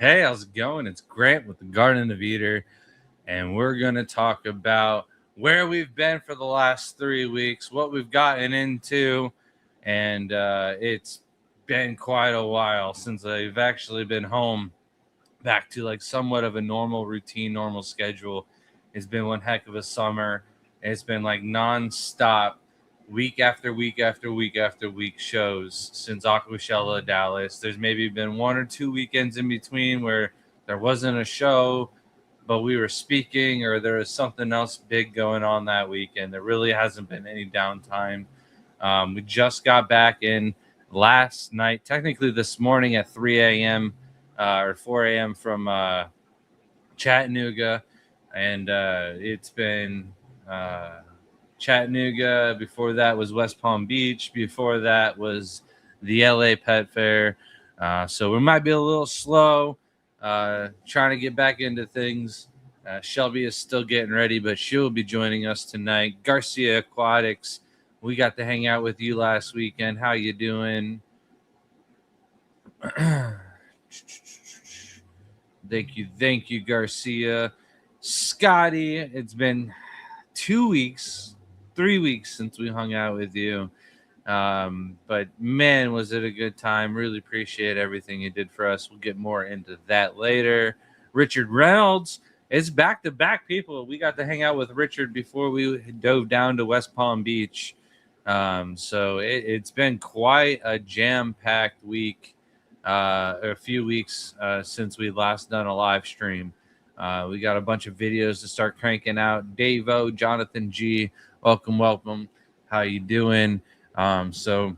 Hey, how's it going? It's Grant with the Garden of Eater, and we're going to talk about where we've been for the last 3 weeks, what we've gotten into, and it's been quite a while since I've actually been home back to like somewhat of a normal routine, normal schedule. It's been one heck of a summer. It's been like nonstop, week after week after week after week shows since Aquashella Dallas. There's maybe been 1 or 2 weekends in between where there wasn't a show, but we were speaking or there was something else big going on that weekend. There really hasn't been any downtime. We just got back in last night, technically this morning at 3 a.m. Or 4 a.m. from Chattanooga, and it's been uh, Chattanooga. Before that was West Palm Beach. Before that was the LA Pet Fair. So we might be a little slow trying to get back into things. Shelby is still getting ready, but she'll be joining us tonight. Garcia Aquatics. We got to hang out with you last weekend. How you doing? Thank you, Garcia. Scotty, it's been 2 weeks, 3 weeks since we hung out with you. But man, was it a good time. Really appreciate everything you did for us. We'll get more into that later. Richard Reynolds, it's back to back people. We got to hang out with Richard before we dove down to West Palm Beach. So it's been quite a jam packed week, a few weeks since we last done a live stream. We got a bunch of videos to start cranking out. Dave O, Jonathan G, welcome. How you doing? So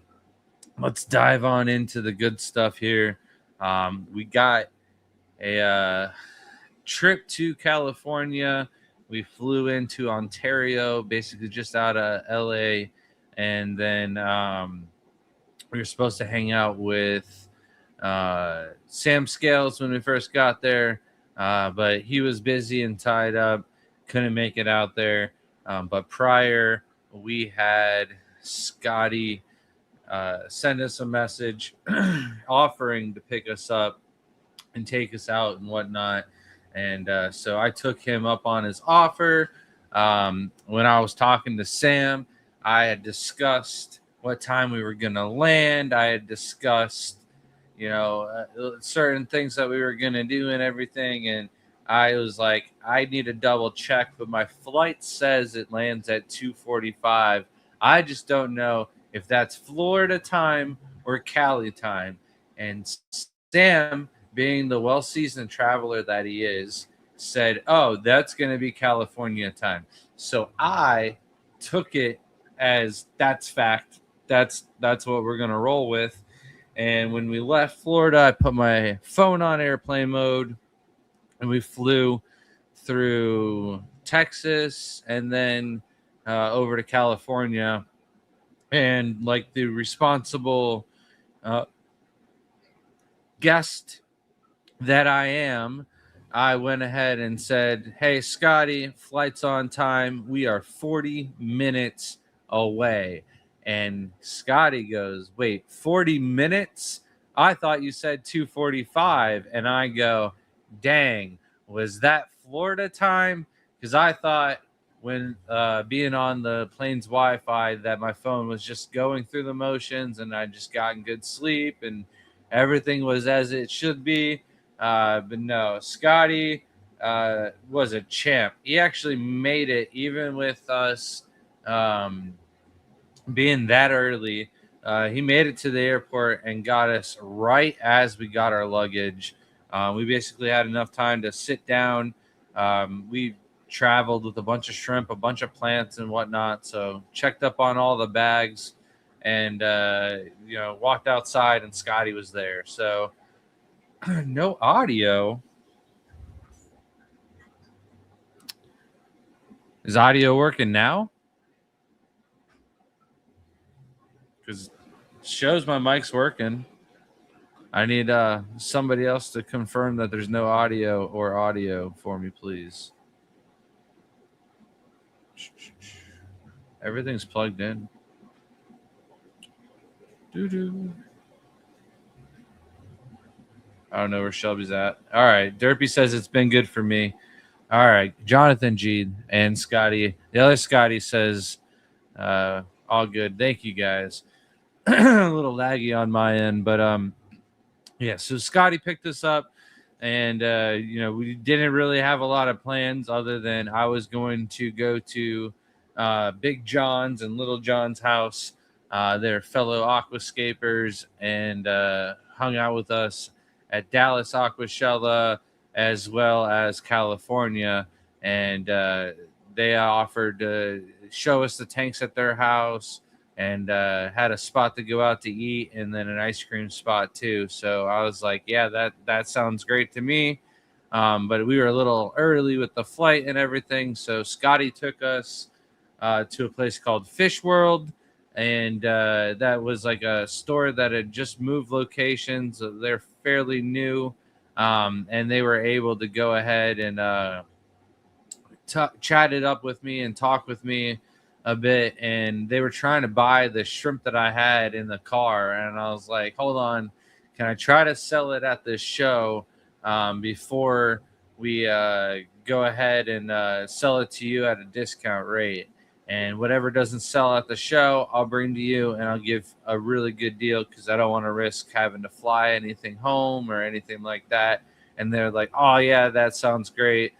let's dive on into the good stuff here. We got a trip to California. We flew into Ontario, basically just out of LA, and then we were supposed to hang out with Sam Scales when we first got there, but he was busy and tied up, couldn't make it out there. But prior, we had Scotty send us a message offering to pick us up and take us out and whatnot. And so I took him up on his offer. When I was talking to Sam, I had discussed what time we were going to land. I had discussed, certain things that we were going to do and everything. And I was like, I need to double check, but my flight says it lands at 2:45. I just don't know if that's Florida time or Cali time. And Sam, being the well-seasoned traveler that he is, said, "Oh, that's going to be California time." So I took it as that's fact. That's what we're going to roll with. And when we left Florida, I put my phone on airplane mode and we flew through Texas and then over to California. And like the responsible uh, guest that I am, I went ahead and said, "Hey, Scotty, flight's on time. We are 40 minutes away." And Scotty goes, "Wait, 40 minutes? I thought you said 2:45." And I go, "Dang, was that Florida time?" Because I thought when being on the plane's Wi-Fi that my phone was just going through the motions and I just gotten good sleep and everything was as it should be. But no, Scotty was a champ. He actually made it, even with us being that early. He made it to the airport and got us right as we got our luggage. We basically had enough time to sit down. We traveled with a bunch of shrimp, a bunch of plants, and whatnot. So checked up on all the bags, and walked outside, and Scotty was there. So no audio. Is audio working now? Because shows my mic's working. I need somebody else to confirm that there's no audio or audio for me, please. Everything's plugged in. Doo-doo. I don't know where Shelby's at. All right. Derpy says it's been good for me. All right. Jonathan G and Scotty. The other Scotty says, all good. Thank you guys. A little laggy on my end, but yeah. So Scotty picked us up, and we didn't really have a lot of plans other than I was going to go to Big John's and Little John's house. They're fellow aquascapers and hung out with us at Dallas Aquashella as well as California, and they offered to show us the tanks at their house and had a spot to go out to eat and then an ice cream spot too. So I was like, yeah, that sounds great to me. But we were a little early with the flight and everything. So Scotty took us to a place called Fish World. And that was like a store that had just moved locations. They're fairly new. And they were able to go ahead and chat it up with me and talk with me a bit, and they were trying to buy the shrimp that I had in the car, and I was like, hold on, can I try to sell it at this show before we go ahead and sell it to you at a discount rate, and whatever doesn't sell at the show I'll bring to you, and I'll give a really good deal because I don't want to risk having to fly anything home or anything like that. And they're like, oh yeah, that sounds great.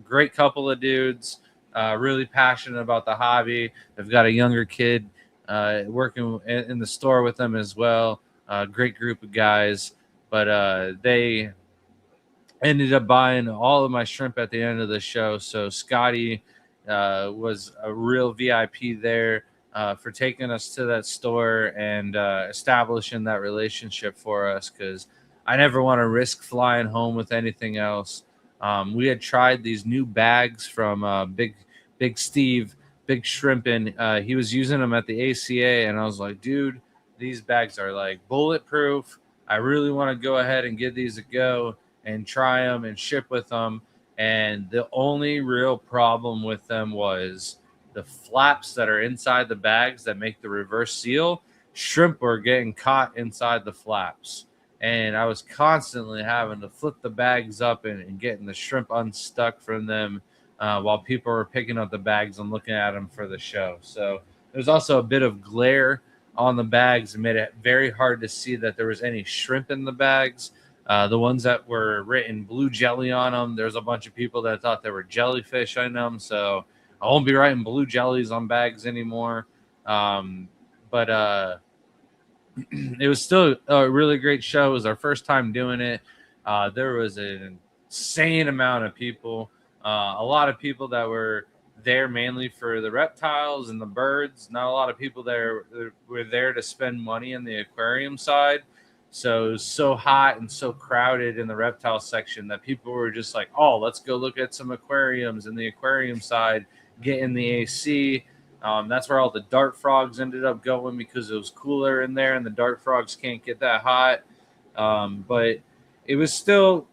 Great couple of dudes, really passionate about the hobby. They've got a younger kid working in the store with them as well. Great group of guys, but they ended up buying all of my shrimp at the end of the show. So Scotty was a real VIP there for taking us to that store and establishing that relationship for us, because I never want to risk flying home with anything else. We had tried these new bags from Big Steve, Big Shrimpin'. He was using them at the ACA, and I was like, dude, these bags are like bulletproof. I really want to go ahead and give these a go and try them and ship with them. And the only real problem with them was the flaps that are inside the bags that make the reverse seal. Shrimp were getting caught inside the flaps, and I was constantly having to flip the bags up and getting the shrimp unstuck from them while people were picking up the bags and looking at them for the show. So there's also a bit of glare on the bags and made it very hard to see that there was any shrimp in the bags. The ones that were written blue jelly on them, there's a bunch of people that thought there were jellyfish in them. So I won't be writing blue jellies on bags anymore. But it was still a really great show. It was our first time doing it. There was an insane amount of people. A lot of people that were there mainly for the reptiles and the birds. Not a lot of people there were there to spend money in the aquarium side. So it was so hot and so crowded in the reptile section that people were just like, oh, let's go look at some aquariums in the aquarium side, get in the AC. That's where all the dart frogs ended up going because it was cooler in there and the dart frogs can't get that hot. But it was still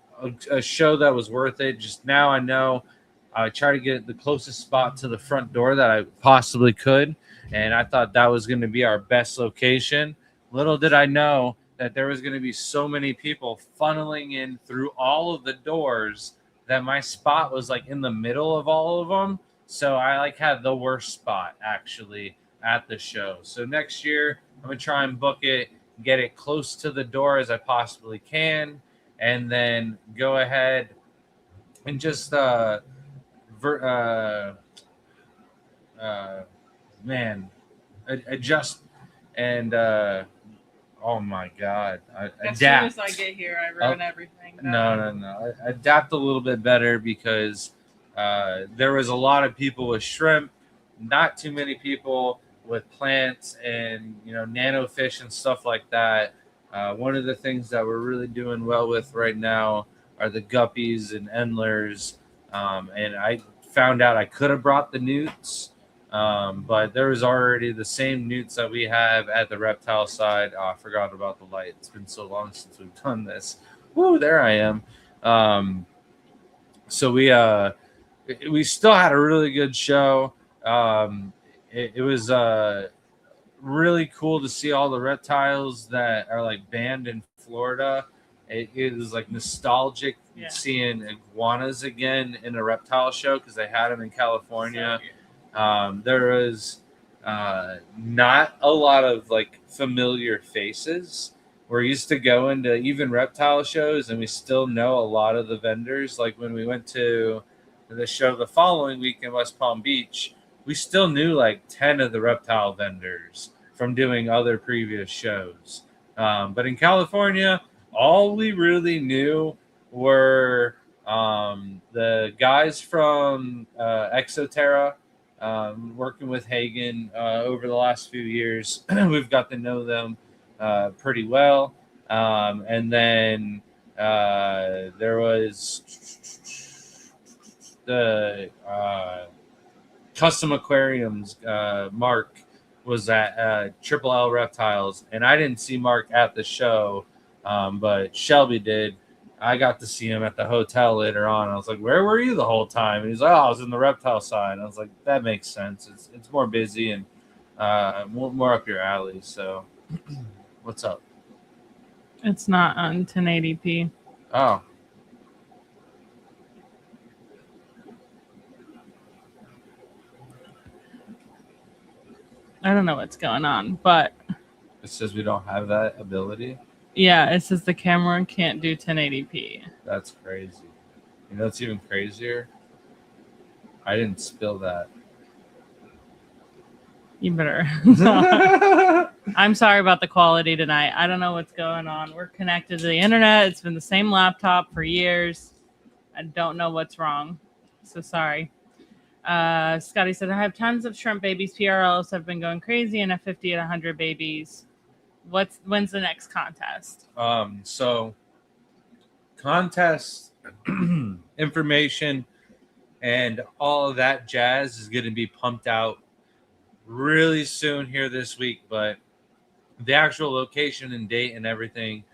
a show that was worth it. Just now I know I try to get the closest spot to the front door that I possibly could. And I thought that was going to be our best location. Little did I know that there was going to be so many people funneling in through all of the doors that my spot was like in the middle of all of them. So I like had the worst spot actually at the show. So next year I'm gonna try and book it, get it close to the door as I possibly can, and then go ahead and just adjust and oh my god, As adapt. soon as I get here, I ruin everything. No. Adapt a little bit better because there was a lot of people with shrimp, not too many people with plants and nano fish and stuff like that. One of the things that we're really doing well with right now are the guppies and endlers. And I found out I could have brought the newts, but there was already the same newts that we have at the reptile side. Oh, I forgot about the light. It's been so long since we've done this. Woo, there I am. So we still had a really good show. It was really cool to see all the reptiles that are like banned in Florida it was like nostalgic Yeah. seeing iguanas again in a reptile show because they had them in California. There was not a lot of like familiar faces. We're used to going to even reptile shows, and we still know a lot of the vendors. Like when we went to the show the following week in West Palm Beach, we still knew like 10 of the reptile vendors from doing other previous shows. But in California, all we really knew were the guys from Exoterra, working with Hagen over the last few years. We've got to know them pretty well. And then there was the Custom Aquariums. Mark was at Triple L Reptiles, and I didn't see Mark at the show, but Shelby did. I got to see him at the hotel later on. I was like, "Where were you the whole time?" And he's like, "Oh, I was in the reptile side." I was like, "That makes sense. It's more busy and more up your alley." So, what's up? It's not on 1080p. Oh, I don't know what's going on, but it says we don't have that ability. yeah, it says the camera can't do 1080p. That's crazy. You know, it's even crazier. I didn't spill that. You better. I'm sorry about the quality tonight. I don't know what's going on. We're connected to the internet. It's been the same laptop for years. I don't know what's wrong. So sorry. Scotty said, I have tons of shrimp babies. PRLs have been going crazy and have 50 and 100 babies. When's the next contest? So contest information and all of that jazz is going to be pumped out really soon here this week, but the actual location and date and everything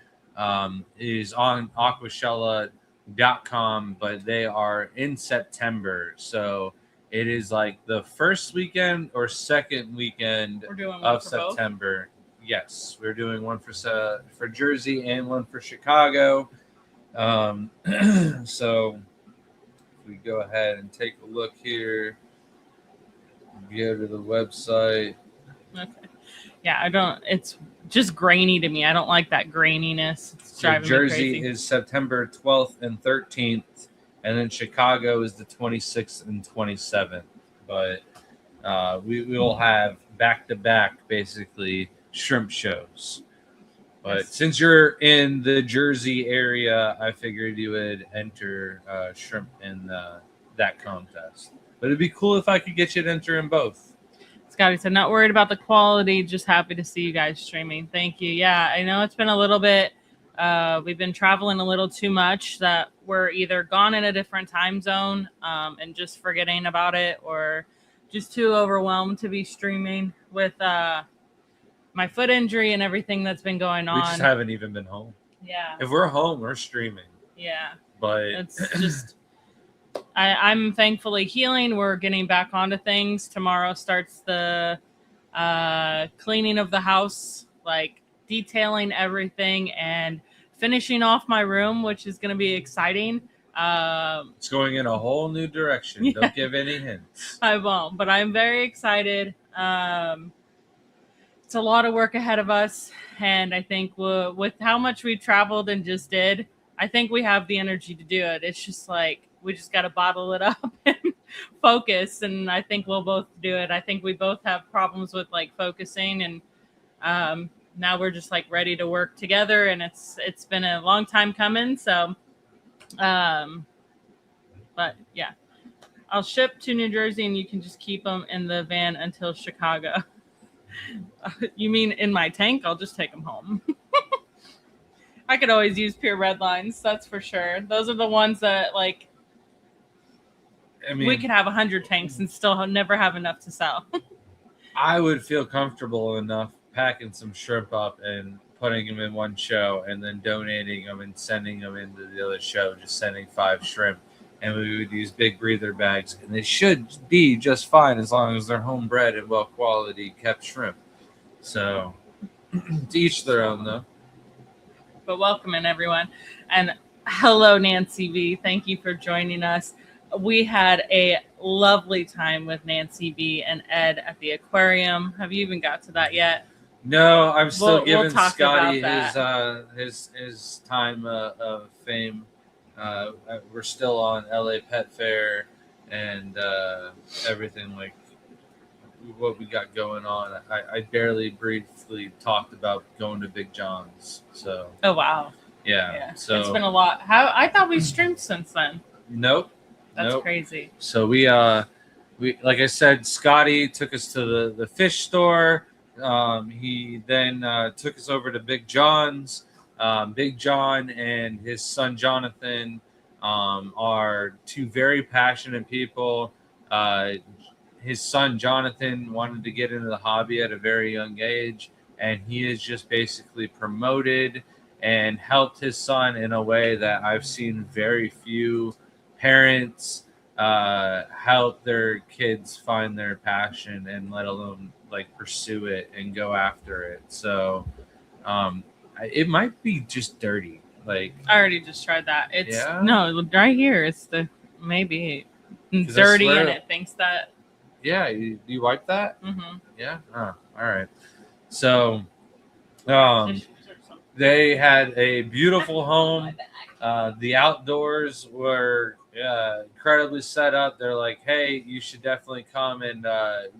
is on aquashella.com, but they are in September. So it is like the first weekend or second weekend We're doing one of for September. Yes, we're doing one for Jersey and one for Chicago. So if we go ahead and take a look here, go to the website. Okay. Yeah, I don't. It's just grainy to me. I don't like that graininess. It's So driving Jersey me crazy. is September 12th and 13th, and then Chicago is the 26th and 27th. But we will have back-to-back, basically, shrimp shows. But Yes. since you're in the Jersey area, I figured you would enter shrimp in that contest. But it'd be cool if I could get you to enter in both. Scotty said, not worried about the quality, just happy to see you guys streaming. Thank you. Yeah, I know it's been a little bit, we've been traveling a little too much that we're either gone in a different time zone and just forgetting about it, or just too overwhelmed to be streaming with my foot injury and everything that's been going on. We just haven't even been home. Yeah. If we're home, we're streaming. Yeah. But It's just, I'm thankfully healing. We're getting back onto things. Tomorrow starts the cleaning of the house, like detailing everything and finishing off my room, which is going to be exciting. it's going in a whole new direction. Yeah. Don't give any hints. I won't, but I'm very excited. It's a lot of work ahead of us, and I think with how much we traveled and just did, I think we have the energy to do it. It's just like we just got to bottle it up and focus, and I think we'll both do it. I think we both have problems with like focusing, and now we're just like ready to work together, and it's been a long time coming. So, but yeah, I'll ship to New Jersey, and you can just keep them in the van until Chicago. You mean in my tank? I'll just take them home. I could always use pure red lines, that's for sure. Those are the ones that like I mean, we could have 100 tanks and still never have enough to sell. I would feel comfortable enough packing some shrimp up and putting them in one show and then donating them and sending them into the other show, just sending 5 shrimp. And we would use big breather bags, and they should be just fine as long as they're homebred and well quality kept shrimp. So to each their own, though. But welcome in, everyone. And hello, Nancy B. Thank you for joining us. We had a lovely time with Nancy B and Ed at the aquarium. Have you even got to that yet? No, I'm still We'll giving talk Scotty about his time of fame. We're still on LA Pet Fair and everything like what we got going on. I barely briefly talked about going to Big John's. So Oh wow. yeah. So it's been a lot. How I thought we streamed since then. Nope. That's crazy. So we like I said, Scotty took us to the fish store. He then took us over to Big John's. Big John and his son Jonathan are two very passionate people. His son Jonathan wanted to get into the hobby at a very young age, and he is just basically promoted and helped his son in a way that I've seen very few parents help their kids find their passion and let alone like pursue it and go after it. So it might be just dirty. Like I already just tried that. It's no right here. It's the maybe dirty and it thinks that. Yeah, you wipe that? Mm-hmm. Yeah. Oh, all right. So they had a beautiful home. The outdoors were incredibly set up. They're like, hey, you should definitely come and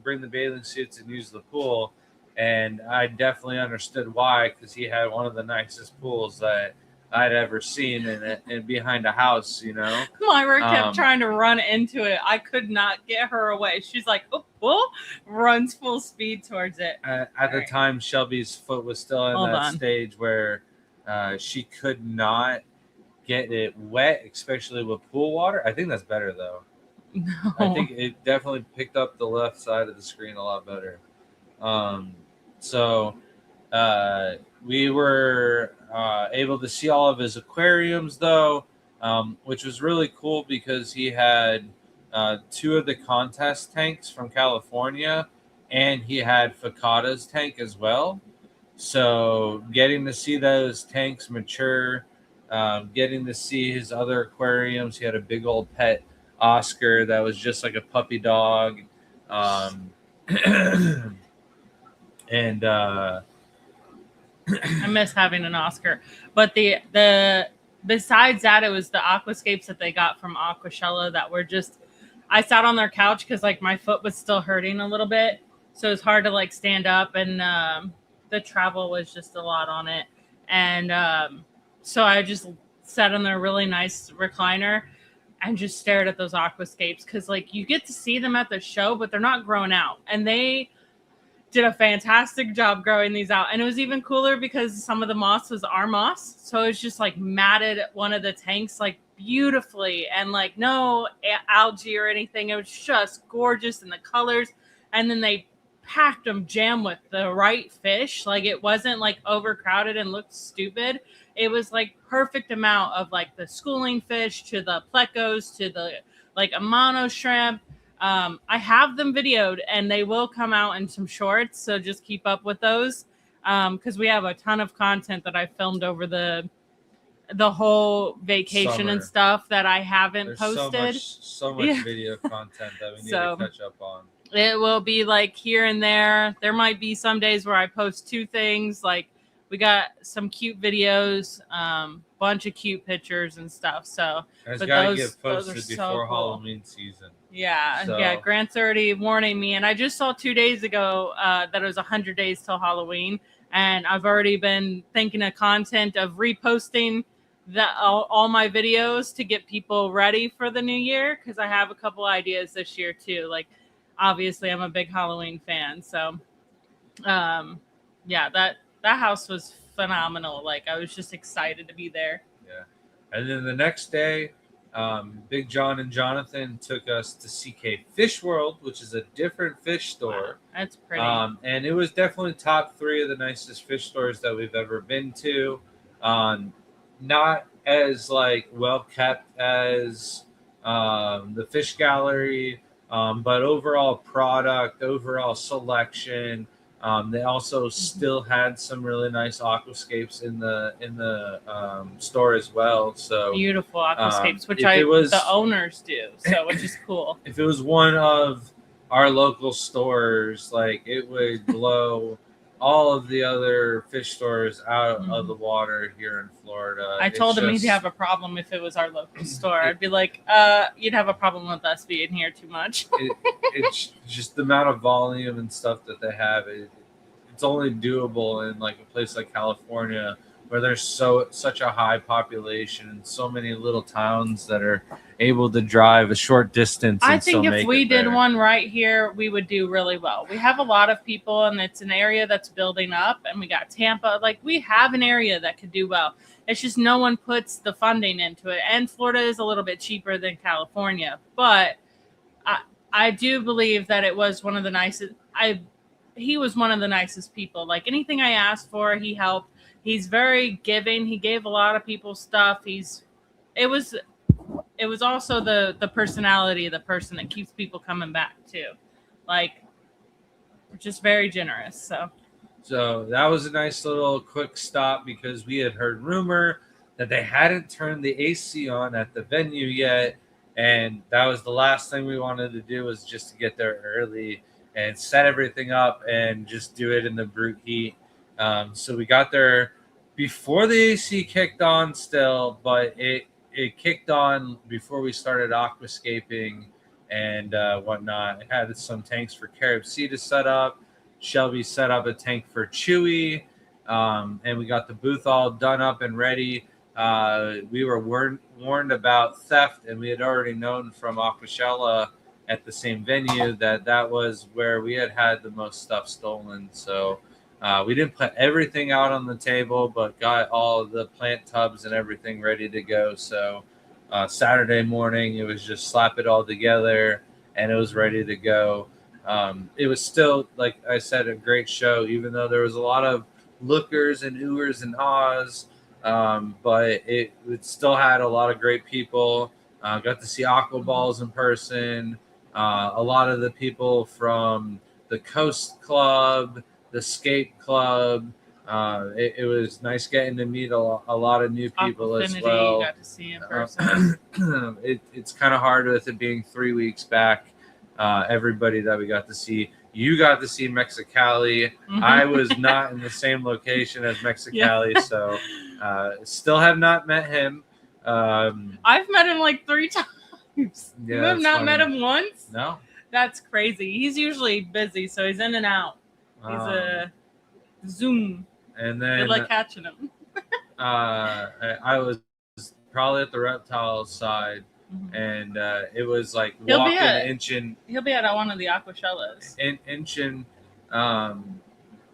bring the bathing suits and use the pool. And I definitely understood why, because he had one of the nicest pools that I'd ever seen and behind a house, you know. Lyra kept trying to run into it. I could not get her away. She's like, oh, runs full speed towards it. At the time, Shelby's foot was still in that stage where she could not get it wet, especially with pool water. I think that's better, though. No. I think it definitely picked up the left side of the screen a lot better. So we were able to see all of his aquariums, though, which was really cool because he had two of the contest tanks from California, and he had Fakata's tank as well. So getting to see those tanks mature, getting to see his other aquariums. He had a big old pet Oscar that was just like a puppy dog. And I miss having an Oscar. But the besides that, it was the aquascapes that they got from Aquashella that were just. I sat on their couch because like my foot was still hurting a little bit, so it was hard to like stand up, and the travel was just a lot on it, and so I just sat on their really nice recliner and just stared at those aquascapes because like you get to see them at the show, but they're not grown out, and they did a fantastic job growing these out. And it was even cooler because some of the moss was our moss. So it was just like matted one of the tanks like beautifully and like no algae or anything. It was just gorgeous in the colors. And then they packed them jam with the right fish. Like it wasn't like overcrowded and looked stupid. It was like perfect amount of like the schooling fish to the plecos to the like Amano shrimp. I have them videoed and they will come out in some shorts. So just keep up with those. Cause we have a ton of content that I filmed over the whole vacation Summer. And stuff that I haven't posted. So much video content that we need to catch up on. It will be like here and there. There might be some days where I post two things. Like we got some cute videos, bunch of cute pictures and stuff. So it's got to get posted before Halloween season. Yeah, yeah. Grant's already warning me, and I just saw 2 days ago that it was 100 days till Halloween, and I've already been thinking of content of reposting all my videos to get people ready for the new year because I have a couple ideas this year too. Like, obviously, I'm a big Halloween fan, so yeah, that house was phenomenal. Like, I was just excited to be there. Yeah, and then the next day. Big John and Jonathan took us to CK Fish World, which is a different fish store. Wow, that's pretty. And it was definitely top 3 of the nicest fish stores that we've ever been to. Not as like well kept as the Fish Gallery, but overall product, overall selection, They also still had some really nice aquascapes in the store as well. So Beautiful aquascapes, which if it was the owners do, so which is cool. if it was one of our local stores, like it would blow all of the other fish stores out of the water here in Florida. I told him he'd have a problem if it was our local store. I'd be like, you'd have a problem with us being here too much. It's just the amount of volume and stuff that they have. It's only doable in like a place like California, where there's such a high population and so many little towns that are able to drive a short distance. I think if we did one right here, we would do really well. We have a lot of people, and it's an area that's building up, and we got Tampa. Like, we have an area that could do well. It's just no one puts the funding into it. And Florida is a little bit cheaper than California, but I do believe that it was one of the nicest. He was one of the nicest people. Like, anything I asked for, he helped. He's very giving. He gave a lot of people stuff. It was also the personality of the person that keeps people coming back too. Like, just very generous. So that was a nice little quick stop because we had heard rumor that they hadn't turned the AC on at the venue yet. And that was the last thing we wanted to do, was just to get there early and set everything up and just do it in the brute heat. So we got there before the AC kicked on still, but it kicked on before we started aquascaping and whatnot. It had some tanks for Carib Sea to set up. Shelby set up a tank for Chewy, and we got the booth all done up and ready. We were warned about theft, and we had already known from Aquashella at the same venue that was where we had the most stuff stolen. So we didn't put everything out on the table, but got all of the plant tubs and everything ready to go. So Saturday morning, it was just slap it all together, and it was ready to go. It was still, like I said, a great show, even though there was a lot of lookers and oohers and ahs. But it still had a lot of great people. Got to see Aqua Balls in person. A lot of the people from the Coast Club, the Skate Club. It was nice getting to meet a lot of new people as well. You got to see in person. It's kind of hard with it being 3 weeks back. Everybody that we got to see. You got to see Mexicali. Mm-hmm. I was not in the same location as Mexicali, so still have not met him. I've met him like 3 times. Yeah, you have not met him once? No. That's crazy. He's usually busy, so he's in and out. He's a Zoom. And then Good luck catching him. I was probably at the reptile side. Mm-hmm. And it was like He'll walking be at one of the Aquashellas. Inching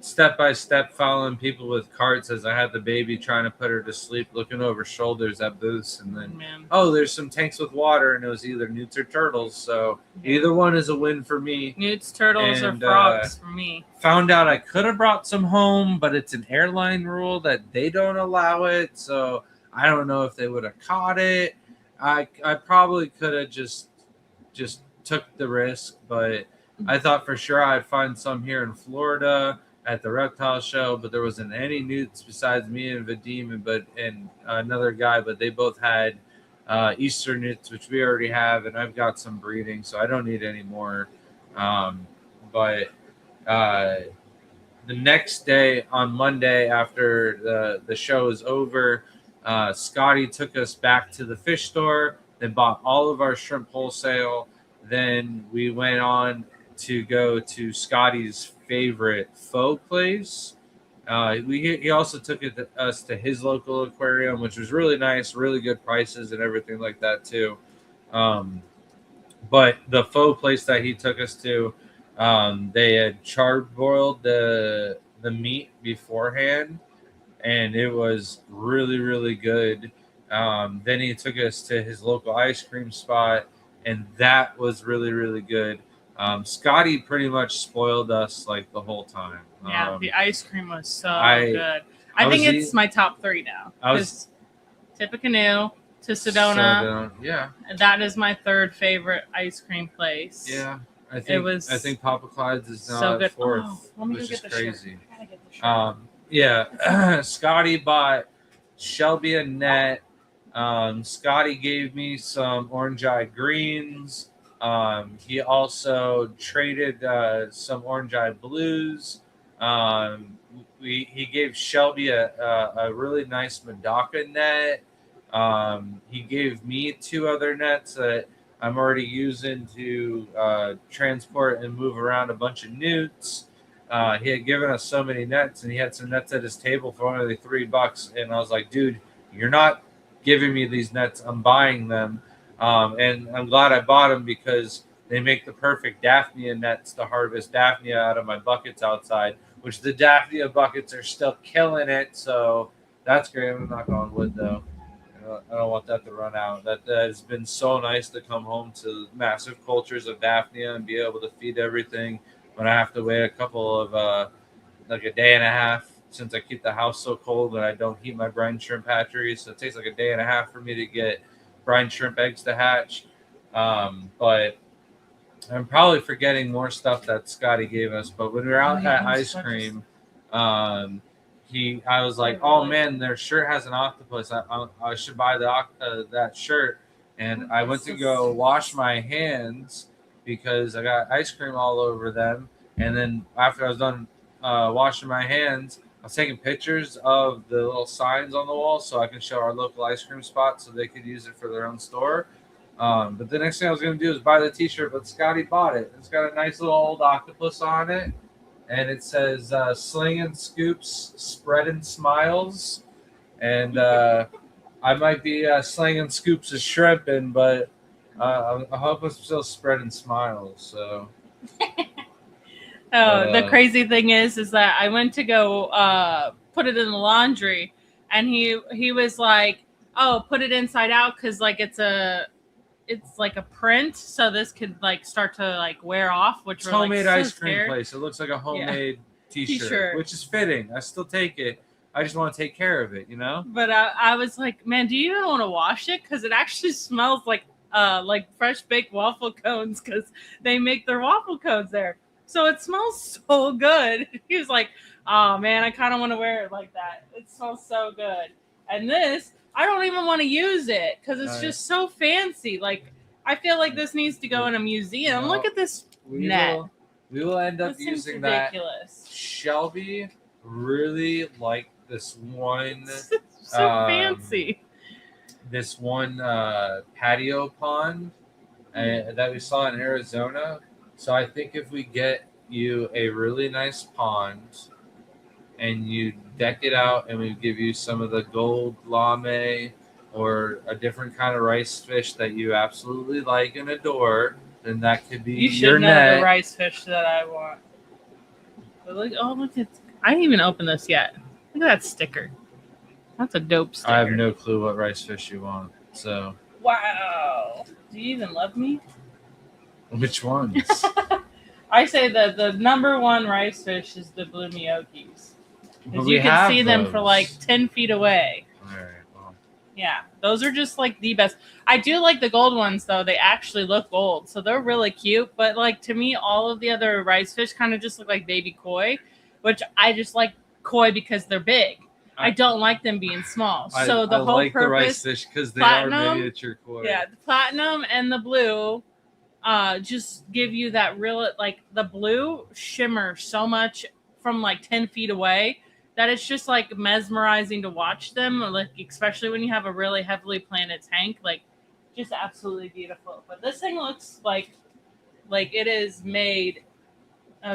step by step, following people with carts as I had the baby, trying to put her to sleep, looking over shoulders at booths, and then there's some tanks with water, and it was either newts or turtles. So either one is a win for me. Newts, turtles, or frogs for me. Found out I could have brought some home, but it's an airline rule that they don't allow it. So I don't know if they would have caught it. I probably could have just took the risk, but I thought for sure I'd find some here in Florida at the reptile show, but there wasn't any newts besides me and Vadim and another guy, but they both had Easter newts, which we already have, and I've got some breeding, so I don't need any more. But the next day on Monday after the show is over, Scotty took us back to the fish store. They bought all of our shrimp wholesale. Then we went on to go to Scotty's favorite faux place. He also took us to his local aquarium, which was really nice, really good prices and everything like that too. But the faux place that he took us to, they had charbroiled the meat beforehand, and it was really, really good. Then he took us to his local ice cream spot, and that was really, really good. Scotty pretty much spoiled us like the whole time. Yeah, the ice cream was so good. I think it's my top 3 now. Tippecanoe to Sedona. Yeah. That is my 3rd favorite ice cream place. Yeah. I was think Papa Clyde's is now so at good. fourth, Oh, let me which go is get the shirt. crazy. I gotta get the shirt. Yeah, Scotty bought Shelby a net. Scotty gave me some orange eye greens. He also traded some orange eye blues. He gave Shelby a really nice Medaka net. He gave me 2 other nets that I'm already using to transport and move around a bunch of newts. He had given us so many nets, and he had some nets at his table for only $3. And I was like, dude, you're not giving me these nets. I'm buying them. And I'm glad I bought them because they make the perfect Daphnia nets to harvest Daphnia out of my buckets outside, which the Daphnia buckets are still killing it. So that's great. I'm not on wood, though. I don't want that to run out. That has been so nice to come home to massive cultures of Daphnia and be able to feed everything when I have to wait a couple of like a day and a half since I keep the house so cold that I don't heat my brine shrimp hatcheries. So it takes like a day and a half for me to get brine shrimp eggs to hatch. But I'm probably forgetting more stuff that Scotty gave us. But when we were out at ice cream, I was like, oh man, their shirt has an octopus. I should buy that shirt. And I went to go wash my hands because I got ice cream all over them. And then after I was done washing my hands, I was taking pictures of the little signs on the wall so I can show our local ice cream spot so they could use it for their own store. But the next thing I was going to do is buy the t-shirt, but Scotty bought it. It's got a nice little old octopus on it. And it says Slinging Scoops, Spreading Smiles. And I might be slinging scoops of shrimping, but I hope I'm still spreading smiles. So. The crazy thing is that I went to go put it in the laundry, and he was like, "Oh, put it inside out because like it's like a print, so this could like start to like wear off." Which it's homemade like, ice cream place. It looks like a homemade t-shirt, which is fitting. I still take it. I just want to take care of it, you know. But I was like, man, do you even want to wash it? Because it actually smells like fresh baked waffle cones because they make their waffle cones there. So it smells so good. He was like, oh man, I kind of want to wear it like that. It smells so good. And this, I don't even want to use it because it's just so fancy. Like, I feel like this needs to go in a museum. Look at this net. We will end up this using ridiculous. That. Shelby really liked this one. So fancy. This one patio pond that we saw in Arizona. So I think if we get you a really nice pond and you deck it out and we give you some of the gold lame or a different kind of rice fish that you absolutely like and adore, then that could be you should your know net. The rice fish that I want. But look at I didn't even open this yet. Look at that sticker. That's a dope sticker. I have no clue what rice fish you want. So wow. Do you even love me? Which ones? I say that the number one rice fish is the blue Miokis. Because you can see them for like 10 feet away. All right. Well. Yeah, those are just like the best. I do like the gold ones though. They actually look gold, so they're really cute. But like to me, all of the other rice fish kind of just look like baby koi, which I just like koi because they're big. I don't like them being small. So the whole like purpose, the rice fish because they platinum, are miniature koi. Yeah, the platinum and the blue just give you that real, like the blue shimmer so much from like 10 feet away that it's just like mesmerizing to watch them, like especially when you have a really heavily planted tank, like just absolutely beautiful. But this thing looks like it is made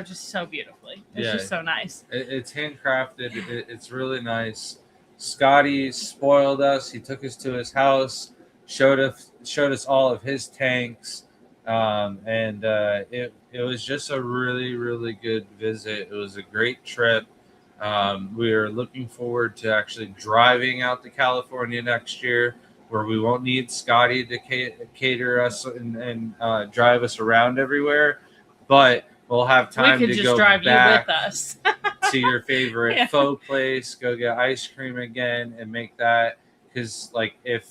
just so beautifully. It's just so nice. It's handcrafted. It's really nice. Scotty spoiled us. He took us to his house, showed us all of his tanks. And it was just a really, really good visit. It was a great trip. We are looking forward to actually driving out to California next year, where we won't need Scotty to cater us and drive us around everywhere, but we'll have time to go back with us. to your favorite pho place, go get ice cream again, and make that, because like if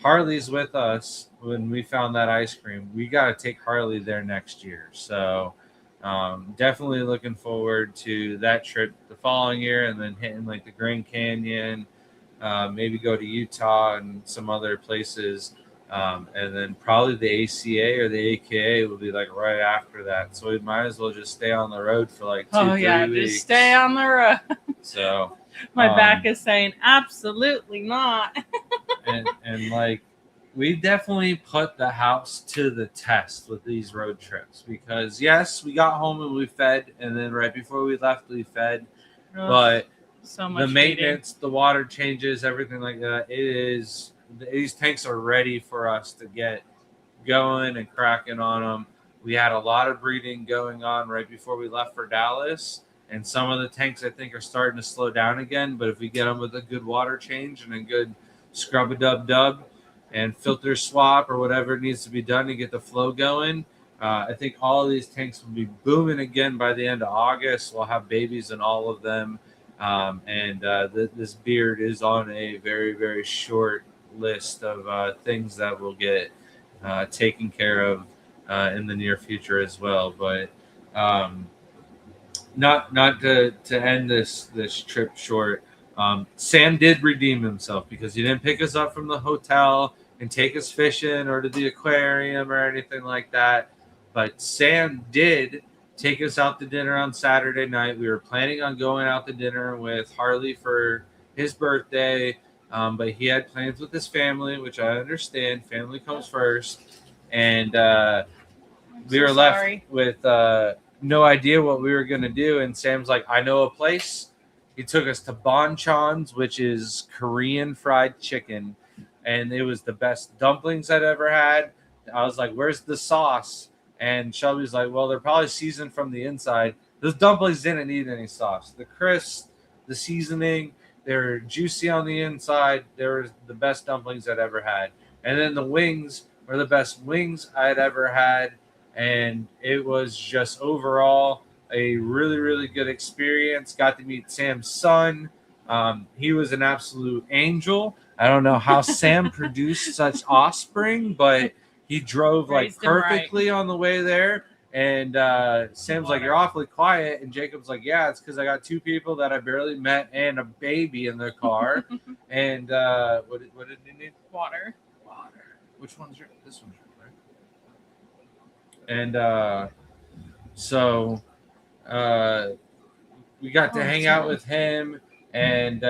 Harley's with us when we found that ice cream. We got to take Harley there next year. So definitely looking forward to that trip the following year, and then hitting like the Grand Canyon, maybe go to Utah and some other places. And then probably the ACA or the AKA will be like right after that. So we might as well just stay on the road for like 2-3 weeks. Just stay on the road. So My back is saying absolutely not. and like we definitely put the house to the test with these road trips, because yes, we got home and we fed, and then right before we left we fed. Ugh, But so much the maintenance, the water changes, everything like that, these tanks are ready for us to get going and cracking on them. We had a lot of breeding going on right before we left for Dallas, and some of the tanks I think are starting to slow down again. But if we get them with a good water change and a good scrub a dub and filter swap or whatever needs to be done to get the flow going, I think all of these tanks will be booming again by the end of August. We'll have babies in all of them. This beard is on a very, very short list of things that will get taken care of in the near future as well. But not to end this trip short. Sam did redeem himself because he didn't pick us up from the hotel and take us fishing or to the aquarium or anything like that. But Sam did take us out to dinner on Saturday night. We were planning on going out to dinner with Harley for his birthday, but he had plans with his family, which I understand. Family comes first. And we were left with no idea what we were going to do. And Sam's like, I know a place. He took us to Bonchon's, which is Korean fried chicken. And it was the best dumplings I'd ever had. I was like, where's the sauce? And Shelby's like, well, they're probably seasoned from the inside. Those dumplings didn't need any sauce. The crisp, the seasoning, they're juicy on the inside. They were the best dumplings I'd ever had. And then the wings were the best wings I'd ever had. And it was just overall a really, really good experience. Got to meet Sam's son. He was an absolute angel. I don't know how Sam produced such offspring, but he drove like perfectly on the way there. And Sam's like, you're awfully quiet. And Jacob's like, yeah, it's because I got two people that I barely met and a baby in their car. And what did you need? Water. Which one's your? This one's your, right? And so we got to hang out with him, and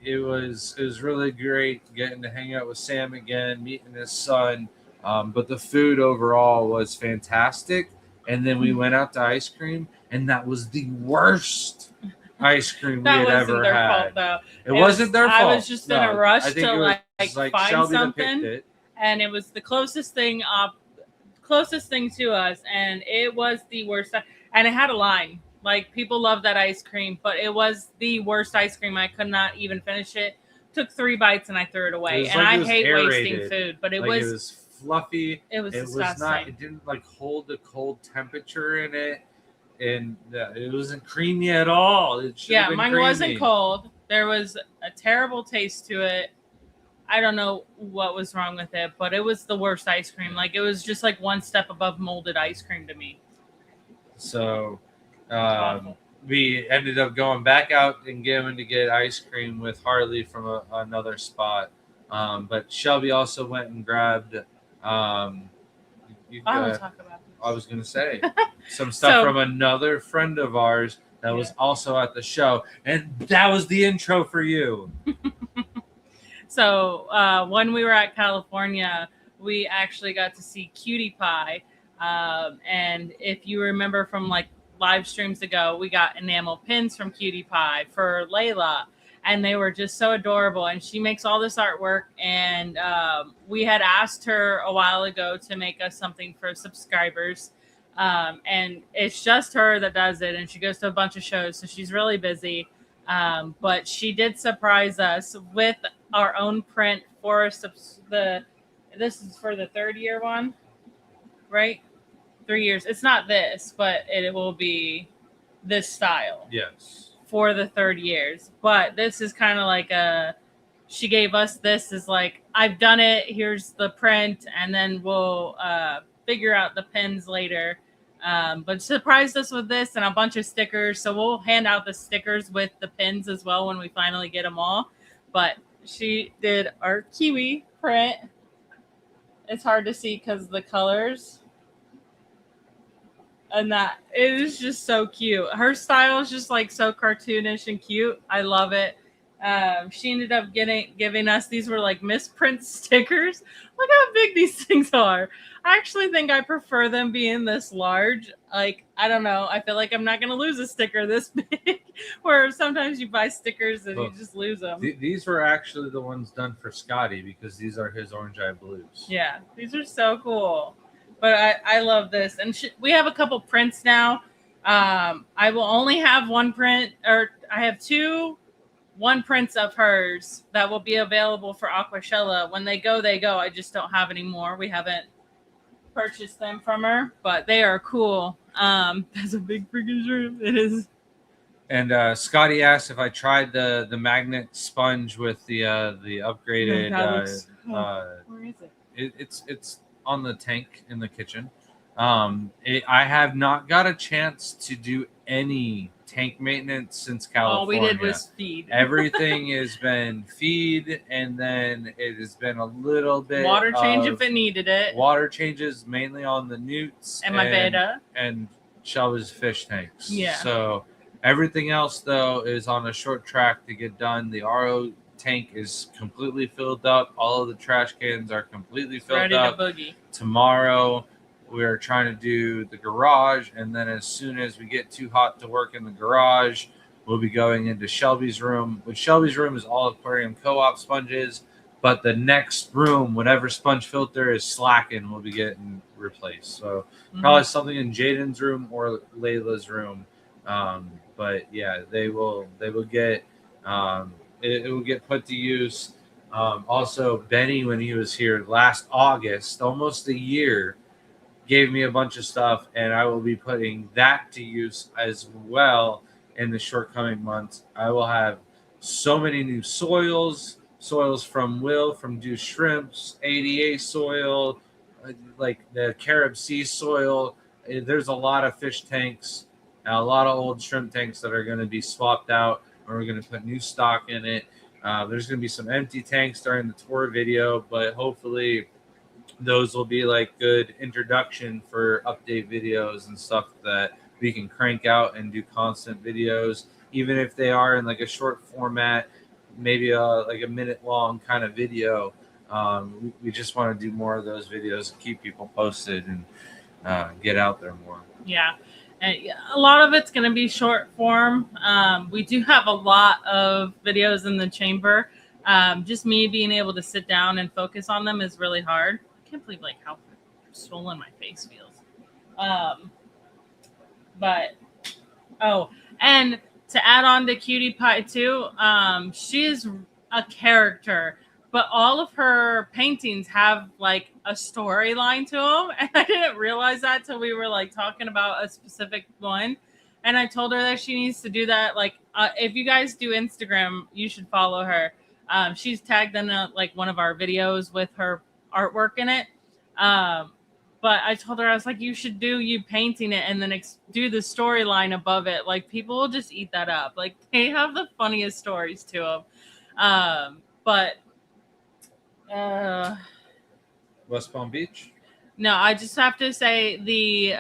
it was really great getting to hang out with Sam again, meeting his son. But the food overall was fantastic. And then we went out to ice cream, and that was the worst ice cream we had ever had. Fault, though. It wasn't their fault. I was just in a rush to like find Shelby something, and it was the closest thing to us, and it was the worst. And it had a line. Like, people love that ice cream, but it was the worst ice cream. I could not even finish it. Took 3 bites and I threw it away. And I hate wasting food, but it was fluffy. It was disgusting. It didn't like hold the cold temperature in it, and it wasn't creamy at all. Mine wasn't cold. There was a terrible taste to it. I don't know what was wrong with it, but it was the worst ice cream. Like, it was just like one step above molded ice cream to me. So we ended up going back out and going to get ice cream with Harley from another spot. But Shelby also went and grabbed I was going to say some stuff from another friend of ours that was also at the show. And that was the intro for you. So when we were at California, we actually got to see Cutie Pie. And if you remember from like live streams ago, we got enamel pins from Cutie Pie for Layla. And they were just so adorable. And she makes all this artwork. And we had asked her a while ago to make us something for subscribers. And it's just her that does it. And she goes to a bunch of shows. So she's really busy. But she did surprise us with our own print for this is for the 3rd year one, right? 3 years. It's not this, but it will be this style. Yes. For the 3rd years. But this is kind of like she gave us this is like, I've done it. Here's the print, and then we'll figure out the pins later. But surprised us with this and a bunch of stickers. So we'll hand out the stickers with the pins as well when we finally get them all. But she did our kiwi print. It's hard to see because of the colors. And that it is just so cute. Her style is just like so cartoonish and cute. I love it. She ended up giving us, these were like misprint stickers. Look how big these things are. I actually think I prefer them being this large. Like, I don't know. I feel like I'm not gonna lose a sticker this big. Where sometimes you buy stickers and you just lose them. These were actually the ones done for Scotty because these are his Orange Eye Blues. Yeah, these are so cool. But I love this. And we have a couple prints now. I will only have one print, or I have one prints of hers that will be available for Aquashella. When they go, they go. I just don't have any more. We haven't purchased them from her, but they are cool. That's a big freaking shrimp. It is. And Scotty asked if I tried the magnet sponge with the upgraded. Where is it? It's on the tank in the kitchen. I have not got a chance to do any tank maintenance since California. All we did was feed. Everything has been feed, and then it has been a little bit water change if it needed it. Water changes mainly on the newts and my beta and Shelby's fish tanks. Yeah. So everything else though is on a short track to get done. The RO tank is completely filled up. All of the trash cans are completely filled ready up. to boogie. Tomorrow we're trying to do the garage, and then as soon as we get too hot to work in the garage, we'll be going into Shelby's room. Which Shelby's room is all Aquarium Co-op sponges, but the next room, whatever sponge filter is slacking, will be getting replaced. So probably something in Jaden's room or Layla's room. But yeah, they will get it will get put to use. Also, Benny, when he was here last August, almost a year, gave me a bunch of stuff, and I will be putting that to use as well in the short coming months. I will have so many new soils from Will, from Do Shrimps, ADA soil, like the Carib Sea soil. There's a lot of fish tanks, a lot of old shrimp tanks that are going to be swapped out, or we're going to put new stock in it. There's going to be some empty tanks during the tour video, but hopefully those will be like good introduction for update videos and stuff that we can crank out and do constant videos, even if they are in like a short format, maybe like a minute long kind of video. We just want to do more of those videos and keep people posted and get out there more. Yeah. And a lot of it's going to be short form. We do have a lot of videos in the chamber. Just me being able to sit down and focus on them is really hard. I can't believe like how swollen my face feels. And to add on to Cutie Pie too, she's a character, but all of her paintings have like a storyline to them. And I didn't realize that till we were like talking about a specific one. And I told her that she needs to do that. Like, if you guys do Instagram, you should follow her. She's tagged in like one of our videos with her artwork in it. But I told her, I was like, you should do you painting it and then do the storyline above it. Like, people will just eat that up. Like, they have the funniest stories to them. West Palm Beach? No, I just have to say the